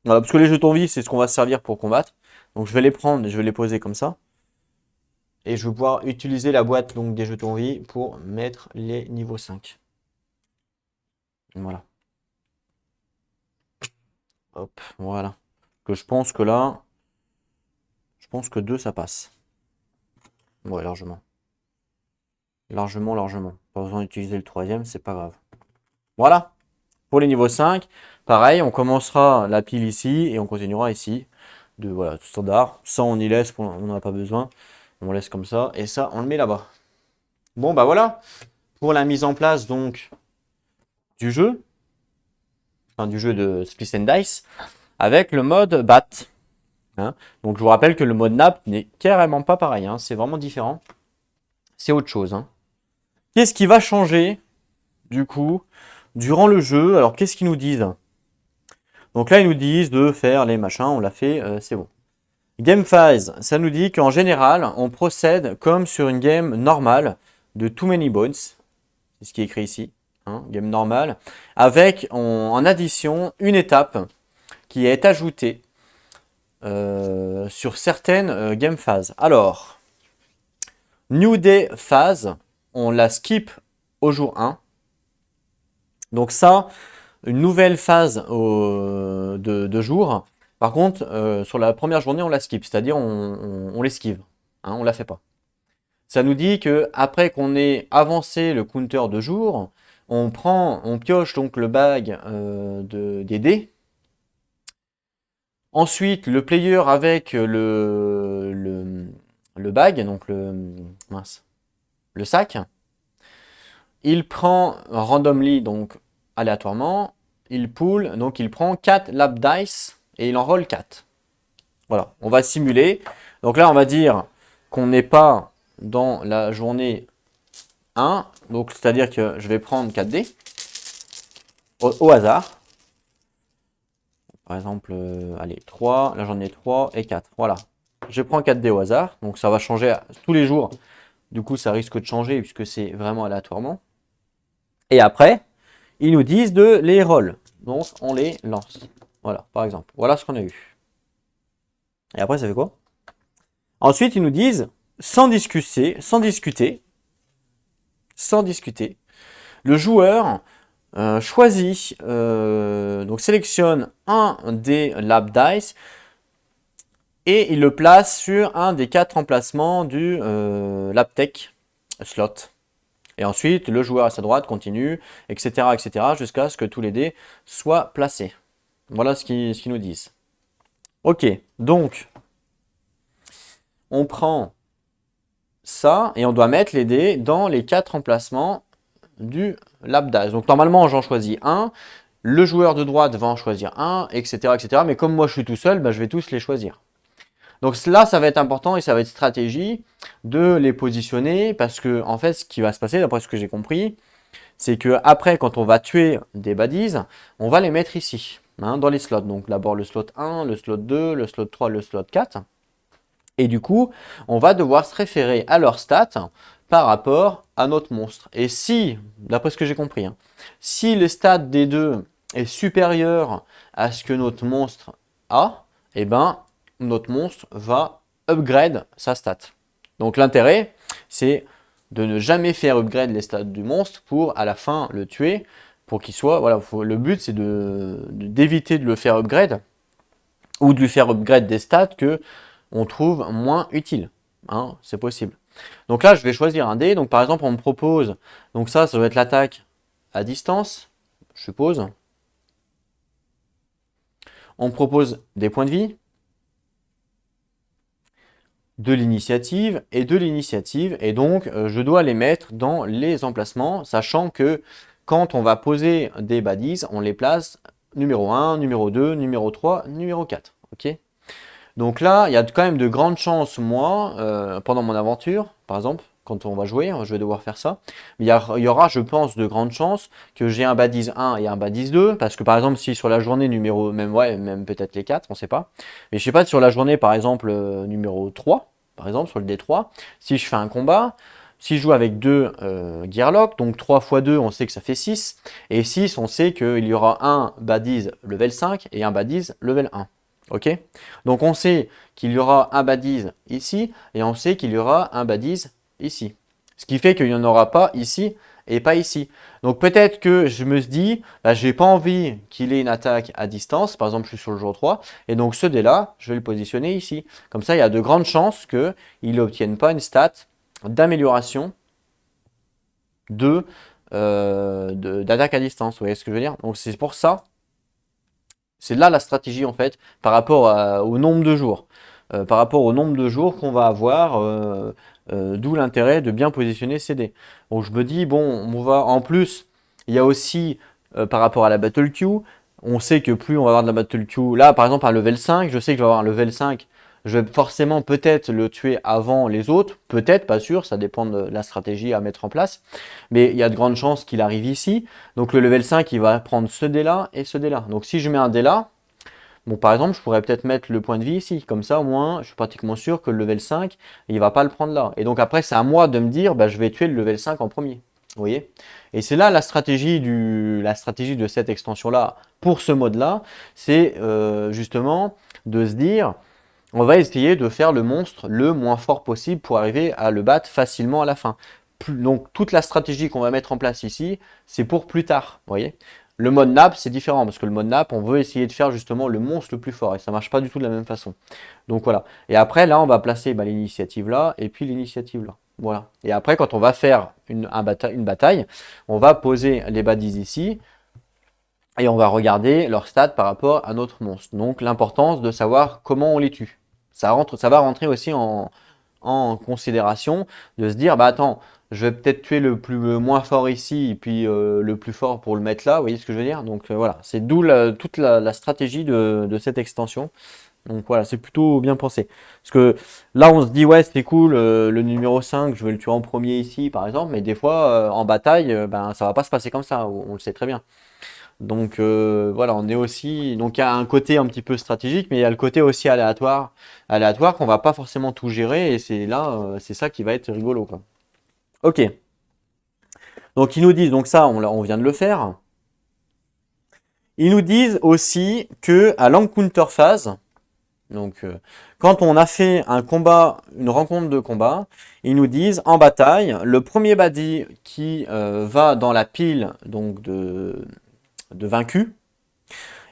Voilà, parce que les jetons vie, c'est ce qu'on va se servir pour combattre. Donc je vais les prendre et je vais les poser comme ça. Et je vais pouvoir utiliser la boîte donc, des jetons vie pour mettre les niveaux 5. Voilà. Hop, voilà. Que je pense que là, je pense que 2 ça passe. Ouais, largement. Largement, largement. Pas besoin d'utiliser le troisième, c'est pas grave. Voilà. Pour les niveaux 5, pareil, on commencera la pile ici et on continuera ici. Voilà, standard. Ça, on y laisse, on n'en a pas besoin. On laisse comme ça. Et ça, on le met là-bas. Bon, bah voilà. Pour la mise en place, donc, du jeu. Enfin, du jeu de Split and Dice. Avec le mode BAT. Hein. Donc, je vous rappelle que le mode NAP n'est carrément pas pareil. Hein. C'est vraiment différent. C'est autre chose. Hein. Qu'est-ce qui va changer, du coup, durant le jeu? Alors, qu'est-ce qu'ils nous disent? Donc là, ils nous disent de faire les machins. On l'a fait, c'est bon. Game phase, ça nous dit qu'en général, on procède comme sur une game normale de Too Many Bones. C'est ce qui est écrit ici. Hein, game normale. Avec en addition une étape qui est ajoutée sur certaines game phases. Alors, New Day phase, on la skip au jour 1. Donc ça, une nouvelle phase de jour. Par contre, sur la première journée, on la skip, c'est-à-dire on l'esquive. Hein, on la fait pas. Ça nous dit que après qu'on ait avancé le counter de jour, on pioche donc le bag des dés. Ensuite, le player avec le bag, donc le sac, il prend randomly, donc aléatoirement, il pull, donc il prend 4 lap dice et il en roll 4. Voilà, on va simuler. Donc là, on va dire qu'on n'est pas dans la journée 1, donc c'est-à-dire que je vais prendre 4 dés au hasard. Par exemple, allez, 3, là j'en ai 3 et 4. Voilà, je prends 4 dés au hasard, donc ça va changer tous les jours. Du coup, ça risque de changer puisque c'est vraiment aléatoirement. Et après, ils nous disent de les roll. Donc, on les lance. Voilà, par exemple. Voilà ce qu'on a eu. Et après, ça fait quoi? Ensuite, ils nous disent, sans discuter, le joueur choisit, donc sélectionne un des lap dice et il le place sur un des 4 emplacements du lap tech slot. Et ensuite, le joueur à sa droite continue, etc., etc., jusqu'à ce que tous les dés soient placés. Voilà ce qu'ils nous disent. Ok, donc, on prend ça et on doit mettre les dés dans les 4 emplacements du lap dice. Donc, normalement, j'en choisis un. Le joueur de droite va en choisir un, etc., etc. Mais comme moi, je suis tout seul, bah, je vais tous les choisir. Donc là, ça va être important et ça va être stratégie de les positionner parce que, en fait, ce qui va se passer, d'après ce que j'ai compris, c'est que après, quand on va tuer des baddies, on va les mettre ici, hein, dans les slots. Donc d'abord le slot 1, le slot 2, le slot 3, le slot 4. Et du coup, on va devoir se référer à leurs stats par rapport à notre monstre. Et si, d'après ce que j'ai compris, hein, si les stats des deux est supérieur à ce que notre monstre a, eh ben, notre monstre va upgrade sa stat. Donc l'intérêt, c'est de ne jamais faire upgrade les stats du monstre pour à la fin le tuer, pour qu'il soit, voilà, le but c'est d'éviter de le faire upgrade, ou de lui faire upgrade des stats que on trouve moins utiles. Hein, c'est possible. Donc là, je vais choisir un dé. Donc par exemple, on me propose, donc ça doit être l'attaque à distance, je suppose. On me propose des points de vie, de l'initiative et de l'initiative. Et donc, je dois les mettre dans les emplacements, sachant que quand on va poser des badises, on les place numéro 1, numéro 2, numéro 3, numéro 4. Ok. Donc là, il y a quand même de grandes chances, moi, pendant mon aventure, par exemple, quand on va jouer, je vais devoir faire ça. Mais il y aura, je pense, de grandes chances que j'ai un badise 1 et un badise 2, parce que par exemple, si sur la journée numéro, même, ouais, même peut-être les 4, on ne sait pas. Mais je sais pas, sur la journée, par exemple, numéro 3, par exemple, sur le D3, si je fais un combat, si je joue avec deux Gearlock, donc 3 x 2, on sait que ça fait 6. Et 6, on sait qu'il y aura un badise level 5 et un badise level 1. Ok. Donc on sait qu'il y aura un badise ici et on sait qu'il y aura un badise ici. Ce qui fait qu'il n'y en aura pas ici et pas ici. Donc peut-être que je me dis, bah, j'ai pas envie qu'il ait une attaque à distance. Par exemple, je suis sur le jour 3 et donc ce dé-là, je vais le positionner ici. Comme ça, il y a de grandes chances qu'il n'obtienne pas une stat d'amélioration d'attaque à distance. Vous voyez ce que je veux dire? Donc c'est pour ça. C'est là la stratégie en fait par rapport au nombre de jours. Par rapport au nombre de jours qu'on va avoir, d'où l'intérêt de bien positionner ces dés. Donc je me dis, bon, on va en plus, il y a aussi par rapport à la battle queue, on sait que plus on va avoir de la battle queue, là par exemple un level 5, je sais que je vais avoir un level 5, je vais forcément peut-être le tuer avant les autres, peut-être, pas sûr, ça dépend de la stratégie à mettre en place, mais il y a de grandes chances qu'il arrive ici. Donc le level 5, il va prendre ce dé-là et ce dé-là. Donc si je mets un dé là, bon par exemple, je pourrais peut-être mettre le point de vie ici. Comme ça, au moins, je suis pratiquement sûr que le level 5, il ne va pas le prendre là. Et donc après, c'est à moi de me dire, bah, je vais tuer le level 5 en premier. Vous voyez? Et c'est là la stratégie de cette extension-là pour ce mode-là, c'est justement de se dire, on va essayer de faire le monstre le moins fort possible pour arriver à le battre facilement à la fin. Donc toute la stratégie qu'on va mettre en place ici, c'est pour plus tard, vous voyez. Le mode nap, c'est différent, parce que le mode nap, on veut essayer de faire justement le monstre le plus fort, et ça marche pas du tout de la même façon. Donc voilà. Et après, là, on va placer l'initiative là, et puis l'initiative là. Voilà. Et après, quand on va faire une bataille, on va poser les baddies ici, et on va regarder leur stats par rapport à notre monstre. Donc l'importance de savoir comment on les tue. Ça va rentrer aussi en considération de se dire, bah attends, je vais peut-être tuer le moins fort ici et puis le plus fort pour le mettre là, vous voyez ce que je veux dire? Donc voilà, c'est d'où toute la stratégie de cette extension. Donc voilà, c'est plutôt bien pensé. Parce que là, on se dit, ouais, c'est cool, le numéro 5, je vais le tuer en premier ici, par exemple, mais des fois, en bataille, ben, ça va pas se passer comme ça, on le sait très bien. Donc voilà, on est aussi. Donc il y a un côté un petit peu stratégique, mais il y a le côté aussi aléatoire qu'on va pas forcément tout gérer, et c'est là, c'est ça qui va être rigolo, quoi. Ok. Donc ils nous disent, donc ça, on vient de le faire. Ils nous disent aussi que à l'encounter phase, donc quand on a fait un combat, une rencontre de combat, ils nous disent en bataille, le premier baddie qui va dans la pile donc de vaincus,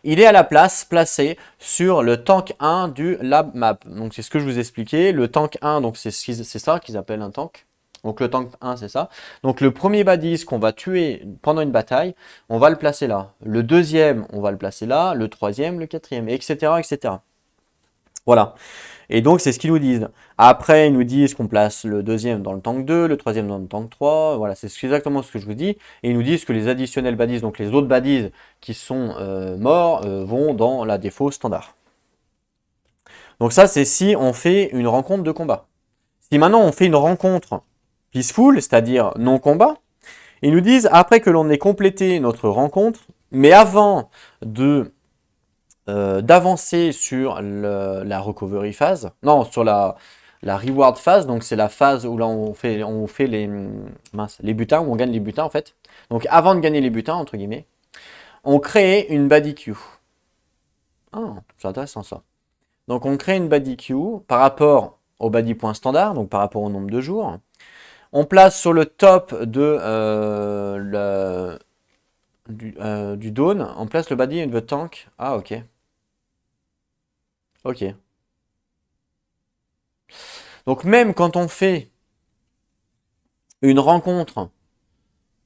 il est à la place placé sur le tank 1 du lab map. Donc c'est ce que je vous expliquais. Le tank 1, donc c'est ça qu'ils appellent un tank. Donc le tank 1, c'est ça. Donc le premier badis qu'on va tuer pendant une bataille, on va le placer là. Le deuxième, on va le placer là. Le troisième, le quatrième, etc., etc. Voilà. Et donc, c'est ce qu'ils nous disent. Après, ils nous disent qu'on place le deuxième dans le tank 2, le troisième dans le tank 3. Voilà, c'est exactement ce que je vous dis. Et ils nous disent que les additionnels baddies, donc les autres baddies qui sont morts, vont dans la défaut standard. Donc ça, c'est si on fait une rencontre de combat. Si maintenant on fait une rencontre peaceful, c'est-à-dire non combat, ils nous disent, après que l'on ait complété notre rencontre, mais avant d'avancer sur la recovery phase, non, sur la reward phase, donc c'est la phase où là on fait les butins, où on gagne les butins en fait. Donc avant de gagner les butins, entre guillemets, on crée une body queue. Ah, c'est intéressant ça. Donc on crée une body queue par rapport au body point standard, donc par rapport au nombre de jours. On place sur le top du dawn, on place le body and the tank. Ah ok. Ok. Donc même quand on fait une rencontre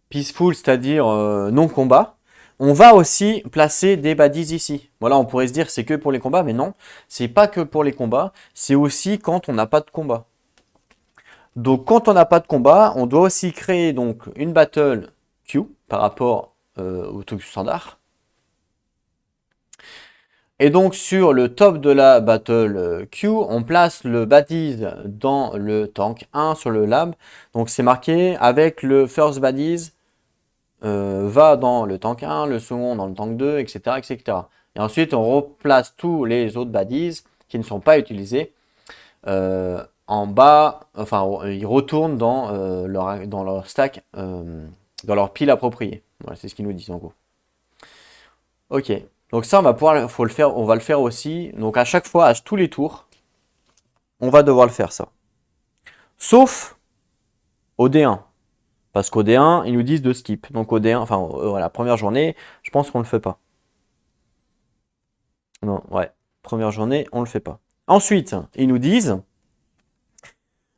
peaceful, c'est-à-dire non combat, On va aussi placer des badises ici. Voilà, on pourrait se dire c'est que pour les combats, mais non, c'est pas que pour les combats, c'est aussi quand on n'a pas de combat. Donc quand on n'a pas de combat, on doit aussi créer donc une battle queue par rapport au truc standard. Et donc sur le top de la battle queue, on place le badise dans le tank 1 sur le lab. Donc c'est marqué avec le first badise va dans le tank 1, le second dans le tank 2, etc., etc. Et ensuite on replace tous les autres badises qui ne sont pas utilisés en bas, enfin ils retournent dans leur stack, dans leur pile appropriée. Voilà, c'est ce qu'ils nous disent en gros. Ok, donc ça on va le faire aussi. Donc à chaque fois, à tous les tours, on va devoir le faire ça. Sauf au D1. Parce qu'au D1, ils nous disent de skip. Donc au D1, enfin voilà, première journée, je pense qu'on ne le fait pas. Non, ouais, première journée, on ne le fait pas. Ensuite, ils nous disent,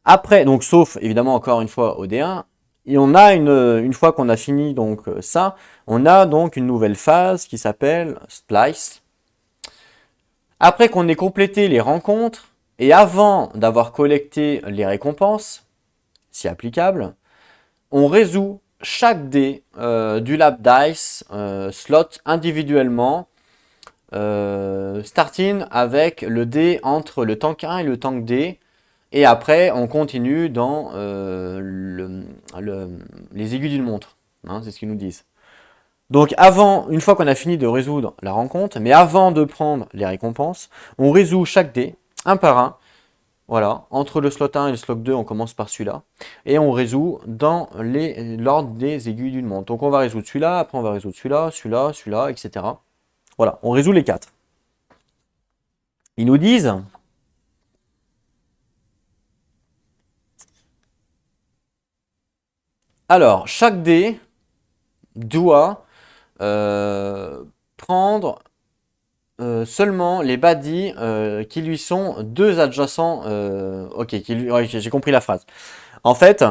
après, donc sauf évidemment encore une fois au D1, et on a une fois qu'on a fini donc ça, on a donc une nouvelle phase qui s'appelle Splice. Après qu'on ait complété les rencontres, et avant d'avoir collecté les récompenses, si applicable, on résout chaque dé du lab dice slot individuellement, starting avec le dé entre le tank 1 et le tank D, et après on continue dans les aiguilles d'une montre, hein, c'est ce qu'ils nous disent. Donc avant, une fois qu'on a fini de résoudre la rencontre, mais avant de prendre les récompenses, on résout chaque dé, un par un. Voilà, entre le slot 1 et le slot 2, on commence par celui-là. Et on résout dans l'ordre des aiguilles d'une montre. Donc on va résoudre celui-là, après on va résoudre celui-là, celui-là, celui-là, etc. Voilà, on résout les 4. Ils nous disent, alors, chaque dé doit prendre seulement les baddies qui lui sont deux adjacents. Ok, ouais, j'ai compris la phrase. En fait,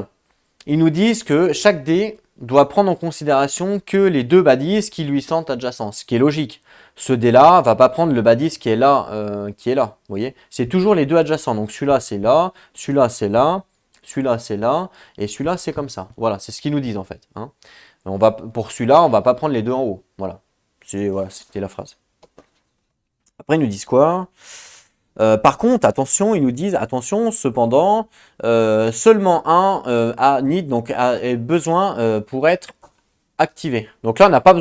ils nous disent que chaque dé doit prendre en considération que les deux baddies qui lui sont adjacents, ce qui est logique. Ce dé-là va pas prendre le baddies qui est là, Vous voyez, c'est toujours les deux adjacents. Donc celui-là c'est là, celui-là c'est là, celui-là c'est là, et celui-là c'est comme ça. Voilà, c'est ce qu'ils nous disent en fait, hein. Pour celui-là, on va pas prendre les deux en haut. Voilà, voilà, c'était la phrase. Après, ils nous disent quoi? Par contre, attention, ils nous disent, attention, cependant, seulement un need, donc a besoin pour être activé. Donc là, on n'a pas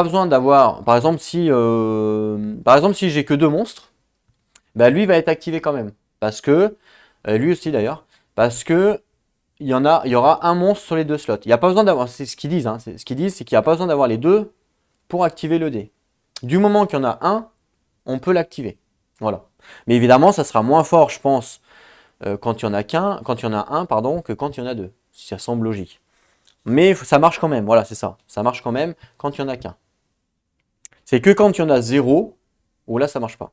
besoin d'avoir, par exemple, si j'ai que deux monstres, bah, lui va être activé quand même, parce que lui aussi d'ailleurs, parce que il y aura un monstre sur les deux slots. Il n'y a pas besoin d'avoir, c'est ce qu'ils disent, hein, ce qu'ils disent, c'est qu'il n'y a pas besoin d'avoir les deux pour activer le dé. Du moment qu'il y en a un, on peut l'activer. Voilà. Mais évidemment, ça sera moins fort, je pense, quand il y en a quand il y en a un, pardon, que quand il y en a deux. Si ça semble logique. Mais ça marche quand même, voilà, c'est ça. Ça marche quand même quand il y en a qu'un. C'est que quand il y en a zéro, où là, ça marche pas.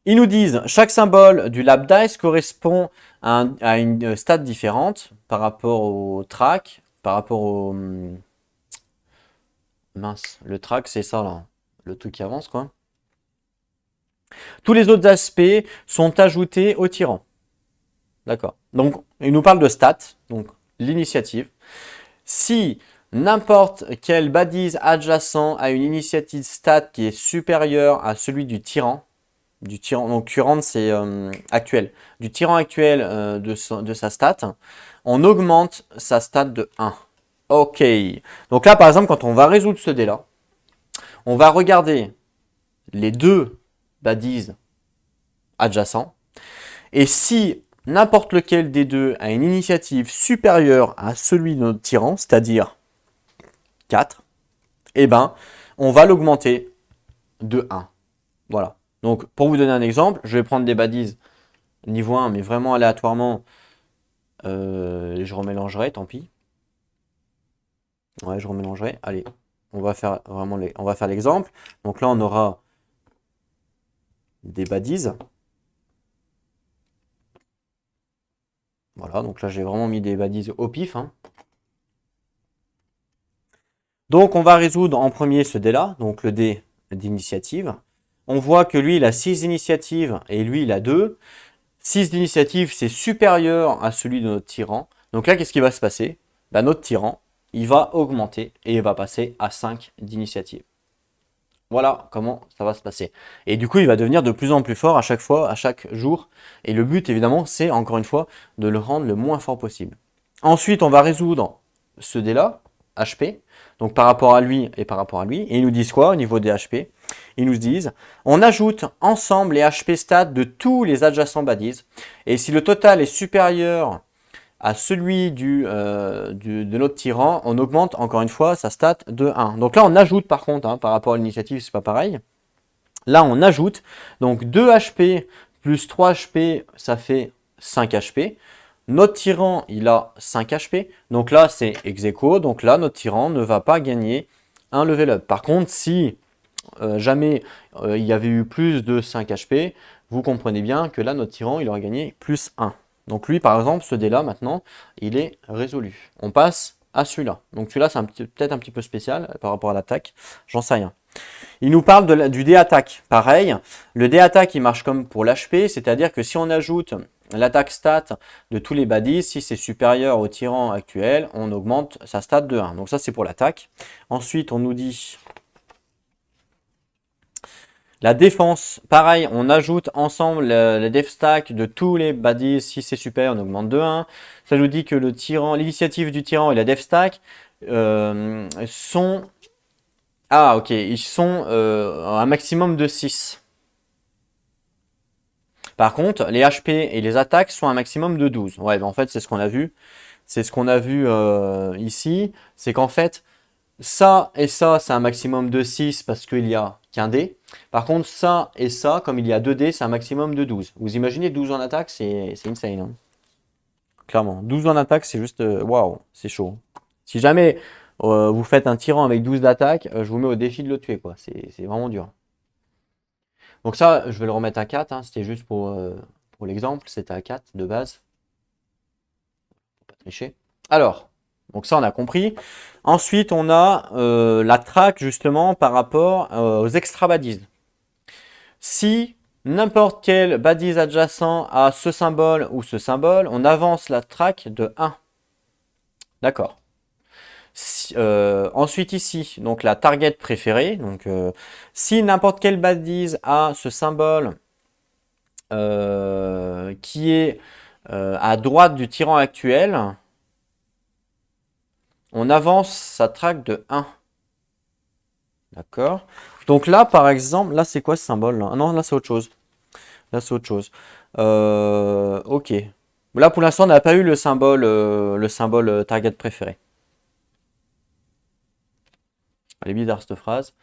Ils nous disent, chaque symbole du lab dice correspond à une stat différente par rapport au track, par rapport au... Mince, le track, c'est ça, là. Le truc qui avance, quoi. Tous les autres aspects sont ajoutés au tyran. D'accord. Donc, il nous parle de stats, donc l'initiative. Si n'importe quel badise adjacent a une initiative stat qui est supérieure à celui du tyran, donc current c'est actuel, du tyran actuel de sa stat, on augmente sa stat de 1. Ok. Donc là, par exemple, quand on va résoudre ce dé-là, on va regarder les deux badises adjacents. Et si n'importe lequel des deux a une initiative supérieure à celui de notre tyran, c'est-à-dire 4, eh ben, on va l'augmenter de 1. Voilà. Donc, pour vous donner un exemple, je vais prendre des badises niveau 1, mais vraiment aléatoirement. Je remélangerai, tant pis. Ouais, je remélangerai. Allez, on va faire vraiment on va faire l'exemple. Donc là, on aura des badises. Voilà, donc là, j'ai vraiment mis des badises au pif, hein. Donc on va résoudre en premier ce dé-là, donc le dé d'initiative. On voit que lui, il a 6 initiatives et lui, il a 2. 6 d'initiative, c'est supérieur à celui de notre tyran. Donc là, qu'est-ce qui va se passer? Ben, notre tyran, il va augmenter et il va passer à 5 d'initiative. Voilà comment ça va se passer. Et du coup, il va devenir de plus en plus fort à chaque fois, à chaque jour. Et le but, évidemment, c'est encore une fois de le rendre le moins fort possible. Ensuite, on va résoudre ce dé-là, HP, donc par rapport à lui et par rapport à lui. Et ils nous disent quoi au niveau des HP? Ils nous disent, on ajoute ensemble les HP stats de tous les adjacents badies. Et si le total est supérieur à celui de notre tyran, on augmente encore une fois sa stat de 1. Donc là, on ajoute par contre, hein, par rapport à l'initiative, c'est pas pareil. Là, on ajoute, donc 2 HP plus 3 HP, ça fait 5 HP. Notre tyran, il a 5 HP. Donc là, c'est ex aequo. Donc là, notre tyran ne va pas gagner un level up. Par contre, si jamais il y avait eu plus de 5 HP, vous comprenez bien que là, notre tyran, il aurait gagné plus 1. Donc lui, par exemple, ce dé-là, maintenant, il est résolu. On passe à celui-là. Donc celui-là, c'est peut-être un petit peu spécial par rapport à l'attaque. J'en sais rien. Il nous parle du dé attaque. Pareil, le dé attaque, il marche comme pour l'HP, c'est-à-dire que si on ajoute l'attaque stat de tous les baddies, si c'est supérieur au tyran actuel, on augmente sa stat de 1. Donc ça, c'est pour l'attaque. Ensuite, on nous dit la défense, pareil, on ajoute ensemble le def stack de tous les baddies. Si c'est super, on augmente de 1. Ça nous dit que le tyran, l'initiative du tyran et la def stack sont... Ah, ok, ils sont un maximum de 6. Par contre, les HP et les attaques sont un maximum de 12. Ouais, ben en fait, c'est ce qu'on a vu. C'est ce qu'on a vu ici. C'est qu'en fait, ça et ça, c'est un maximum de 6 parce qu'il n'y a qu'un dé. Par contre, ça et ça, comme il y a 2 dés, c'est un maximum de 12. Vous imaginez 12 en attaque, c'est insane. Hein. Clairement. 12 en attaque, c'est juste... Waouh, c'est chaud. Si jamais vous faites un tyran avec 12 d'attaque, je vous mets au défi de le tuer. Quoi. C'est vraiment dur. Donc ça, je vais le remettre à 4. Hein. C'était juste pour l'exemple. C'était à 4 de base. Pas tricher. Alors, donc ça, on a compris. Ensuite, on a la track, justement, par rapport aux extra baddies. Si n'importe quel baddies adjacent a ce symbole ou ce symbole, on avance la track de 1. D'accord. Ensuite ici, donc la target préférée. Donc, si n'importe quel baddies a ce symbole qui est à droite du tyran actuel, on avance sa track de 1. D'accord. Donc là, par exemple, là c'est quoi ce symbole là? Ah non, là c'est autre chose. Là c'est autre chose. Ok. Là pour l'instant, on n'a pas eu le symbole target préféré. Elle est bizarre cette phrase.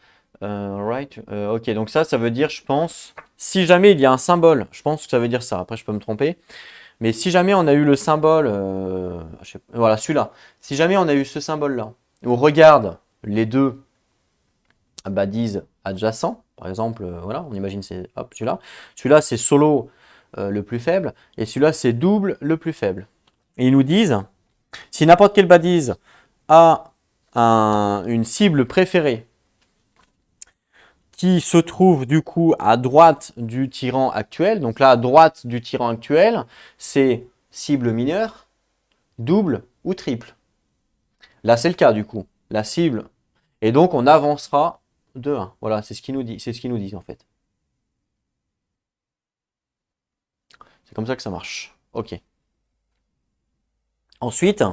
Right. Ok, donc ça veut dire, je pense, si jamais il y a un symbole, je pense que ça veut dire ça. Après, je peux me tromper. Mais si jamais on a eu le symbole, voilà, celui-là. Si jamais on a eu ce symbole-là, on regarde les deux baddies adjacents, par exemple, voilà, on imagine c'est hop, celui-là. Celui-là, c'est solo le plus faible, et celui-là, c'est double le plus faible. Et ils nous disent, si n'importe quel baddies a une cible préférée qui se trouve du coup à droite du tyran actuel. Donc là, à droite du tyran actuel, c'est cible mineure, double ou triple. Là, c'est le cas du coup. La cible. Et donc, on avancera de 1. Voilà, c'est ce qu'ils nous dit, c'est ce qu'ils nous disent en fait. C'est comme ça que ça marche. Ok. Ensuite,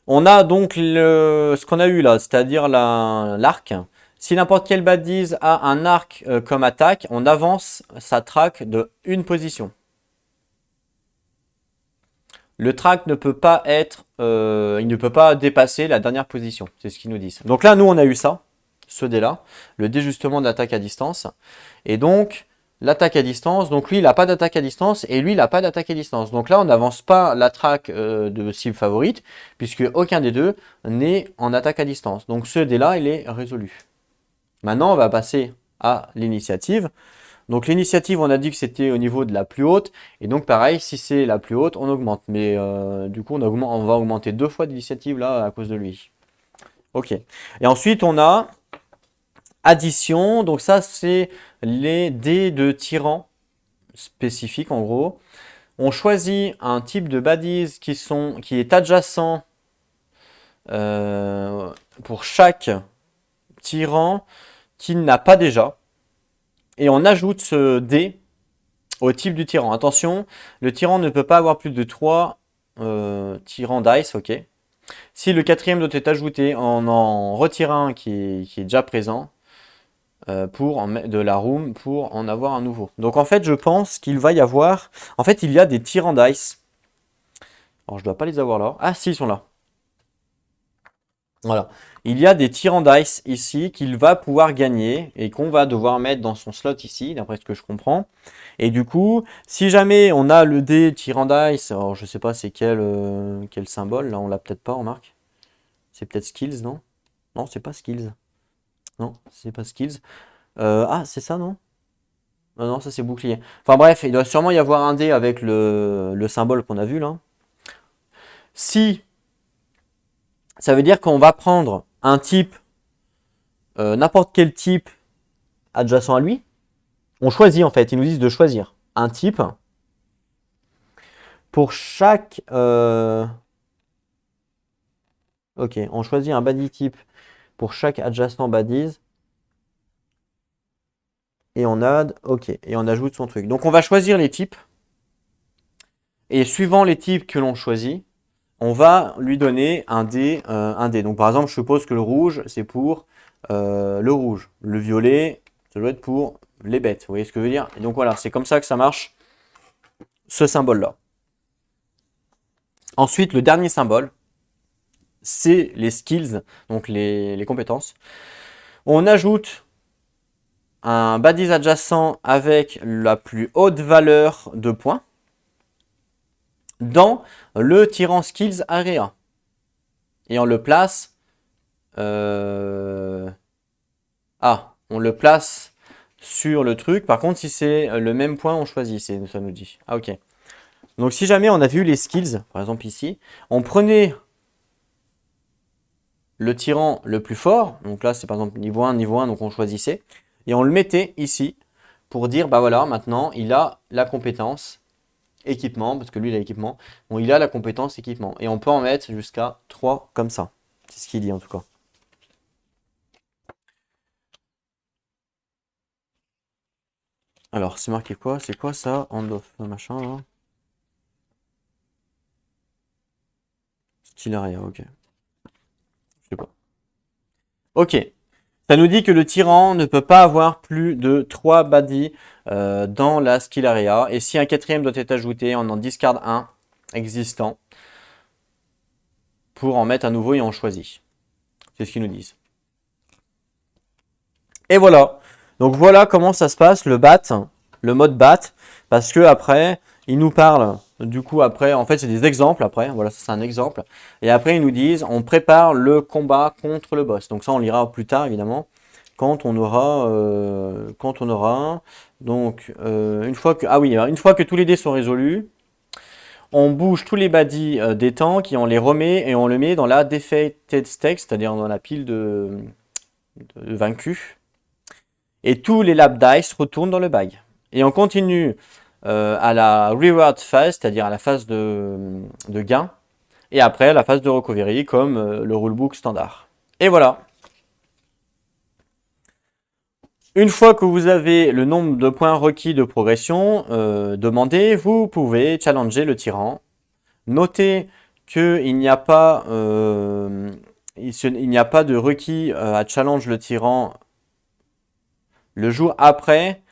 on a donc ce qu'on a eu là, c'est-à-dire l'arc. Si n'importe quel baddies a un arc comme attaque, on avance sa track de une position. Le track ne peut pas être, il ne peut pas dépasser la dernière position. C'est ce qu'ils nous disent. Donc là, nous, on a eu ça, ce dé-là, le dé justement d'attaque à distance. Et donc, l'attaque à distance, donc lui, il n'a pas d'attaque à distance et lui, il n'a pas d'attaque à distance. Donc là, on n'avance pas la track de cible favorite, puisque aucun des deux n'est en attaque à distance. Donc ce dé-là, il est résolu. Maintenant, on va passer à l'initiative. Donc l'initiative, on a dit que c'était au niveau de la plus haute. Et donc pareil, si c'est la plus haute, on augmente. Mais du coup, on va augmenter 2 fois d'initiative là à cause de lui. Ok. Et ensuite, on a addition. Donc ça, c'est les dés de tyran spécifiques, en gros. On choisit un type de baddies qui est adjacent pour chaque tyran qu'il n'a pas déjà. Et on ajoute ce dé au type du tyran. Attention, le tyran ne peut pas avoir plus de 3 tyrans dice, ok. Si le quatrième doit être ajouté, on en retire un qui est déjà présent de la room pour en avoir un nouveau. Donc en fait, je pense qu'il va y avoir... En fait, il y a des tyrans dice. Alors, je dois pas les avoir là. Ah, si, ils sont là. Voilà. Il y a des tyrans dice ici qu'il va pouvoir gagner et qu'on va devoir mettre dans son slot ici, d'après ce que je comprends. Et du coup, si jamais on a le dé tyran dice, alors je sais pas c'est quel symbole, là on l'a peut-être pas, remarque. C'est peut-être skills, non? Non, c'est pas skills. Non, c'est pas skills. Ah, c'est ça, non? Non, non, ça c'est bouclier. Enfin bref, il doit sûrement y avoir un dé avec le symbole qu'on a vu là. Si, ça veut dire qu'on va prendre un type, n'importe quel type adjacent à lui. On choisit en fait, ils nous disent de choisir un type pour chaque... Ok, on choisit un body type pour chaque adjacent baddies. Et on add, ok, et on ajoute son truc. Donc on va choisir les types. Et suivant les types que l'on choisit, on va lui donner un dé, un dé. Donc par exemple, je suppose que le rouge, c'est pour le rouge. Le violet, ça doit être pour les bêtes. Vous voyez ce que je veux dire? Et donc voilà, c'est comme ça que ça marche, ce symbole-là. Ensuite, le dernier symbole, c'est les skills, donc les compétences. On ajoute un baddies adjacent avec la plus haute valeur de points dans le tyran skills area. Et on le place... on le place sur le truc. Par contre, si c'est le même point, on choisit. Ça nous dit. Ah, ok. Donc, si jamais on a vu les skills, par exemple ici, on prenait le tyran le plus fort. Donc là, c'est par exemple niveau 1, donc on choisissait. Et on le mettait ici pour dire, bah voilà, maintenant, il a la compétence équipement, parce que lui, il a équipement. Bon, il a la compétence équipement. Et on peut en mettre jusqu'à 3 comme ça. C'est ce qu'il dit en tout cas. Alors, c'est marqué quoi? C'est quoi ça? Hand of machin là? Stylaria, ok. Je sais pas. Ok. Ça nous dit que le tyran ne peut pas avoir plus de 3 baddies dans la skill area. Et si un quatrième doit être ajouté, on en discard un existant pour en mettre un nouveau et on choisit. C'est ce qu'ils nous disent. Et voilà. Donc voilà comment ça se passe le bat, le mode bat. Parce que après, ils nous parlent. Du coup, après, en fait, c'est des exemples après. Voilà, ça c'est un exemple. Et après, ils nous disent, on prépare le combat contre le boss. Donc ça, on lira plus tard, évidemment. Quand on aura un. Donc, une fois que, ah oui, une fois que tous les dés sont résolus, on bouge tous les baddies des tanks et on les remet et on le met dans la defeated stack, c'est-à-dire dans la pile de vaincus. Et tous les lap dice retournent dans le bag. Et on continue à la reward phase, c'est-à-dire à la phase de gain. Et après, à la phase de recovery, comme le rulebook standard. Et voilà. Une fois que vous avez le nombre de points requis de progression demandé, vous pouvez challenger le tyran. Notez qu'il n'y a pas, il n'y a pas de requis à challenge le tyran le jour après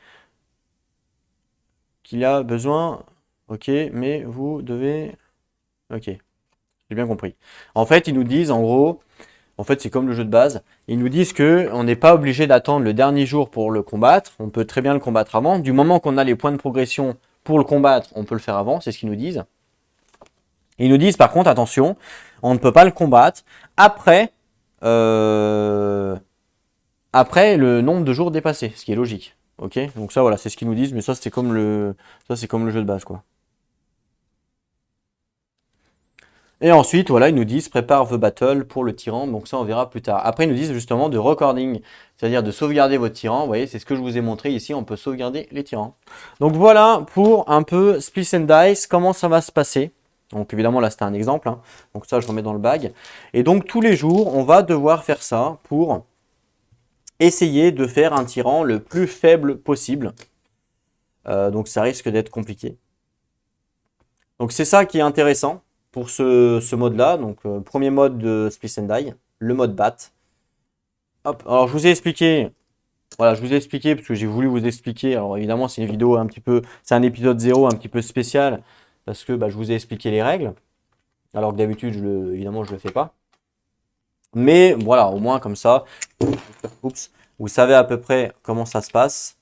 qu'il a besoin. Ok, mais vous devez... Ok, j'ai bien compris. En fait, ils nous disent, en gros, en fait, c'est comme le jeu de base. Ils nous disent que on n'est pas obligé d'attendre le dernier jour pour le combattre. On peut très bien le combattre avant. Du moment qu'on a les points de progression pour le combattre, on peut le faire avant. C'est ce qu'ils nous disent. Ils nous disent par contre, attention, on ne peut pas le combattre après, après le nombre de jours dépassés, ce qui est logique. Ok, donc ça voilà, c'est ce qu'ils nous disent, mais ça c'est comme le jeu de base quoi. Et ensuite, voilà, ils nous disent prépare the battle pour le tyran. Donc ça, on verra plus tard. Après, ils nous disent justement de recording, c'est-à-dire de sauvegarder votre tyran. Vous voyez, c'est ce que je vous ai montré ici. On peut sauvegarder les tyrans. Donc voilà pour un peu Splice and Dice, comment ça va se passer. Donc évidemment, là, c'était un exemple. Hein. Donc ça, je remets dans le bag. Et donc tous les jours, on va devoir faire ça pour essayer de faire un tyran le plus faible possible. Donc ça risque d'être compliqué. Donc c'est ça qui est intéressant pour ce mode-là. Donc premier mode de Split and Die, le mode bat. Hop, alors je vous ai expliqué, voilà, je vous ai expliqué parce que j'ai voulu vous expliquer. Alors évidemment c'est une vidéo un petit peu, c'est un épisode 0 un petit peu spécial parce que je vous ai expliqué les règles. Alors que d'habitude, évidemment, je le fais pas. Mais voilà, au moins comme ça, oups, vous savez à peu près comment ça se passe.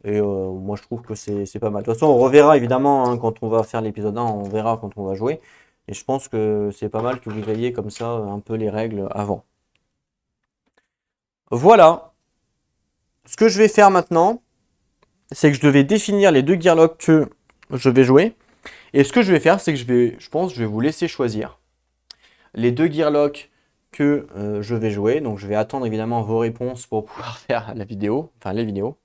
Et moi, je trouve que c'est pas mal. De toute façon, on reverra évidemment hein, quand on va faire l'épisode 1, on verra quand on va jouer. Et je pense que c'est pas mal que vous ayez comme ça un peu les règles avant. Voilà. Ce que je vais faire maintenant, c'est que je devais définir les deux gearlocks que je vais jouer. Et ce que je vais faire, c'est que je pense, je vais vous laisser choisir les deux gearlocks que je vais jouer. Donc, je vais attendre évidemment vos réponses pour pouvoir faire la vidéo, enfin les vidéos.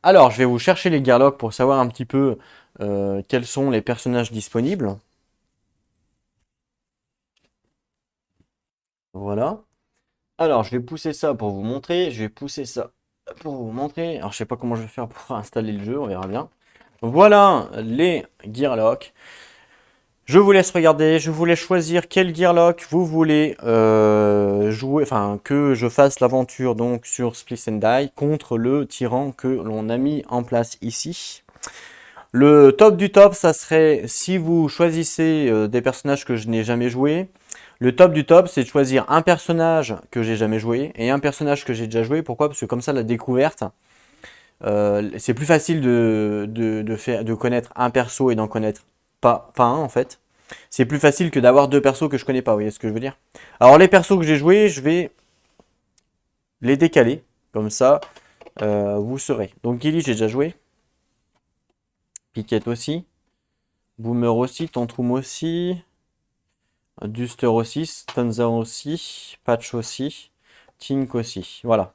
Alors, je vais vous chercher les gearlocks pour savoir un petit peu quels sont les personnages disponibles. Voilà. Alors, je vais pousser ça pour vous montrer. Je vais pousser ça pour vous montrer. Alors, je sais pas comment je vais faire pour installer le jeu, on verra bien. Voilà les gearlocks. Je vous laisse regarder, je vous laisse choisir quel gearlock vous voulez jouer, enfin que je fasse l'aventure donc sur Split and Die contre le tyran que l'on a mis en place ici. Le top du top, ça serait si vous choisissez des personnages que je n'ai jamais joué. Le top du top, c'est de choisir un personnage que j'ai jamais joué et un personnage que j'ai déjà joué. Pourquoi? Parce que comme ça, la découverte, c'est plus facile de connaître un perso et d'en connaître pas un en fait. C'est plus facile que d'avoir deux persos que je connais pas, vous voyez ce que je veux dire? Alors les persos que j'ai joués, je vais les décaler, comme ça vous saurez. Donc Gilly j'ai déjà joué, Piquette aussi, Boomer aussi, Tantrum aussi, Duster aussi, Stanza aussi, Patch aussi, Tink aussi, voilà.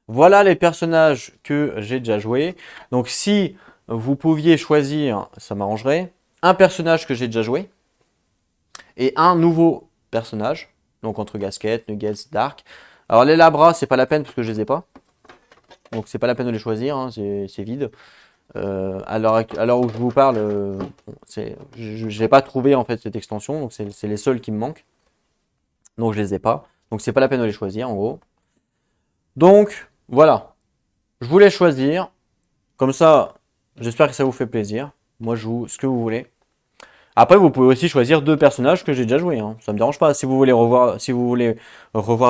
Voilà les personnages que j'ai déjà joués. Donc si vous pouviez choisir, ça m'arrangerait, un personnage que j'ai déjà joué et un nouveau personnage. Donc entre Gasket, Nuggets, Dark. Alors les Labras, c'est pas la peine parce que je les ai pas. Donc c'est pas la peine de les choisir, hein, c'est vide. À l'heure où je vous parle, je n'ai pas trouvé en fait cette extension, donc c'est les seuls qui me manquent. Donc je les ai pas. Donc c'est pas la peine de les choisir en gros. Donc voilà, je vous laisse choisir. Comme ça, j'espère que ça vous fait plaisir. Moi je joue ce que vous voulez. Après, vous pouvez aussi choisir deux personnages que j'ai déjà joués. Hein. Ça me dérange pas. Si vous voulez revoir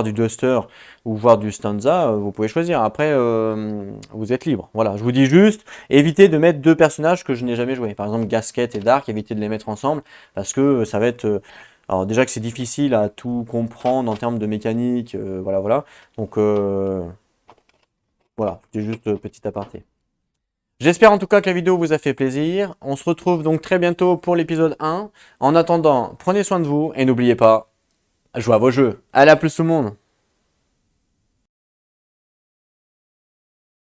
du Duster ou voir du Stanza, vous pouvez choisir. Après, vous êtes libre. Voilà. Je vous dis juste, évitez de mettre deux personnages que je n'ai jamais joués. Par exemple, Gasket et Dark, évitez de les mettre ensemble parce que ça va être. Alors déjà que c'est difficile à tout comprendre en termes de mécanique, voilà, voilà. Donc voilà, c'est juste petit aparté. J'espère en tout cas que la vidéo vous a fait plaisir. On se retrouve donc très bientôt pour l'épisode 1. En attendant, prenez soin de vous et n'oubliez pas, jouez à vos jeux. Allez, à plus tout le monde!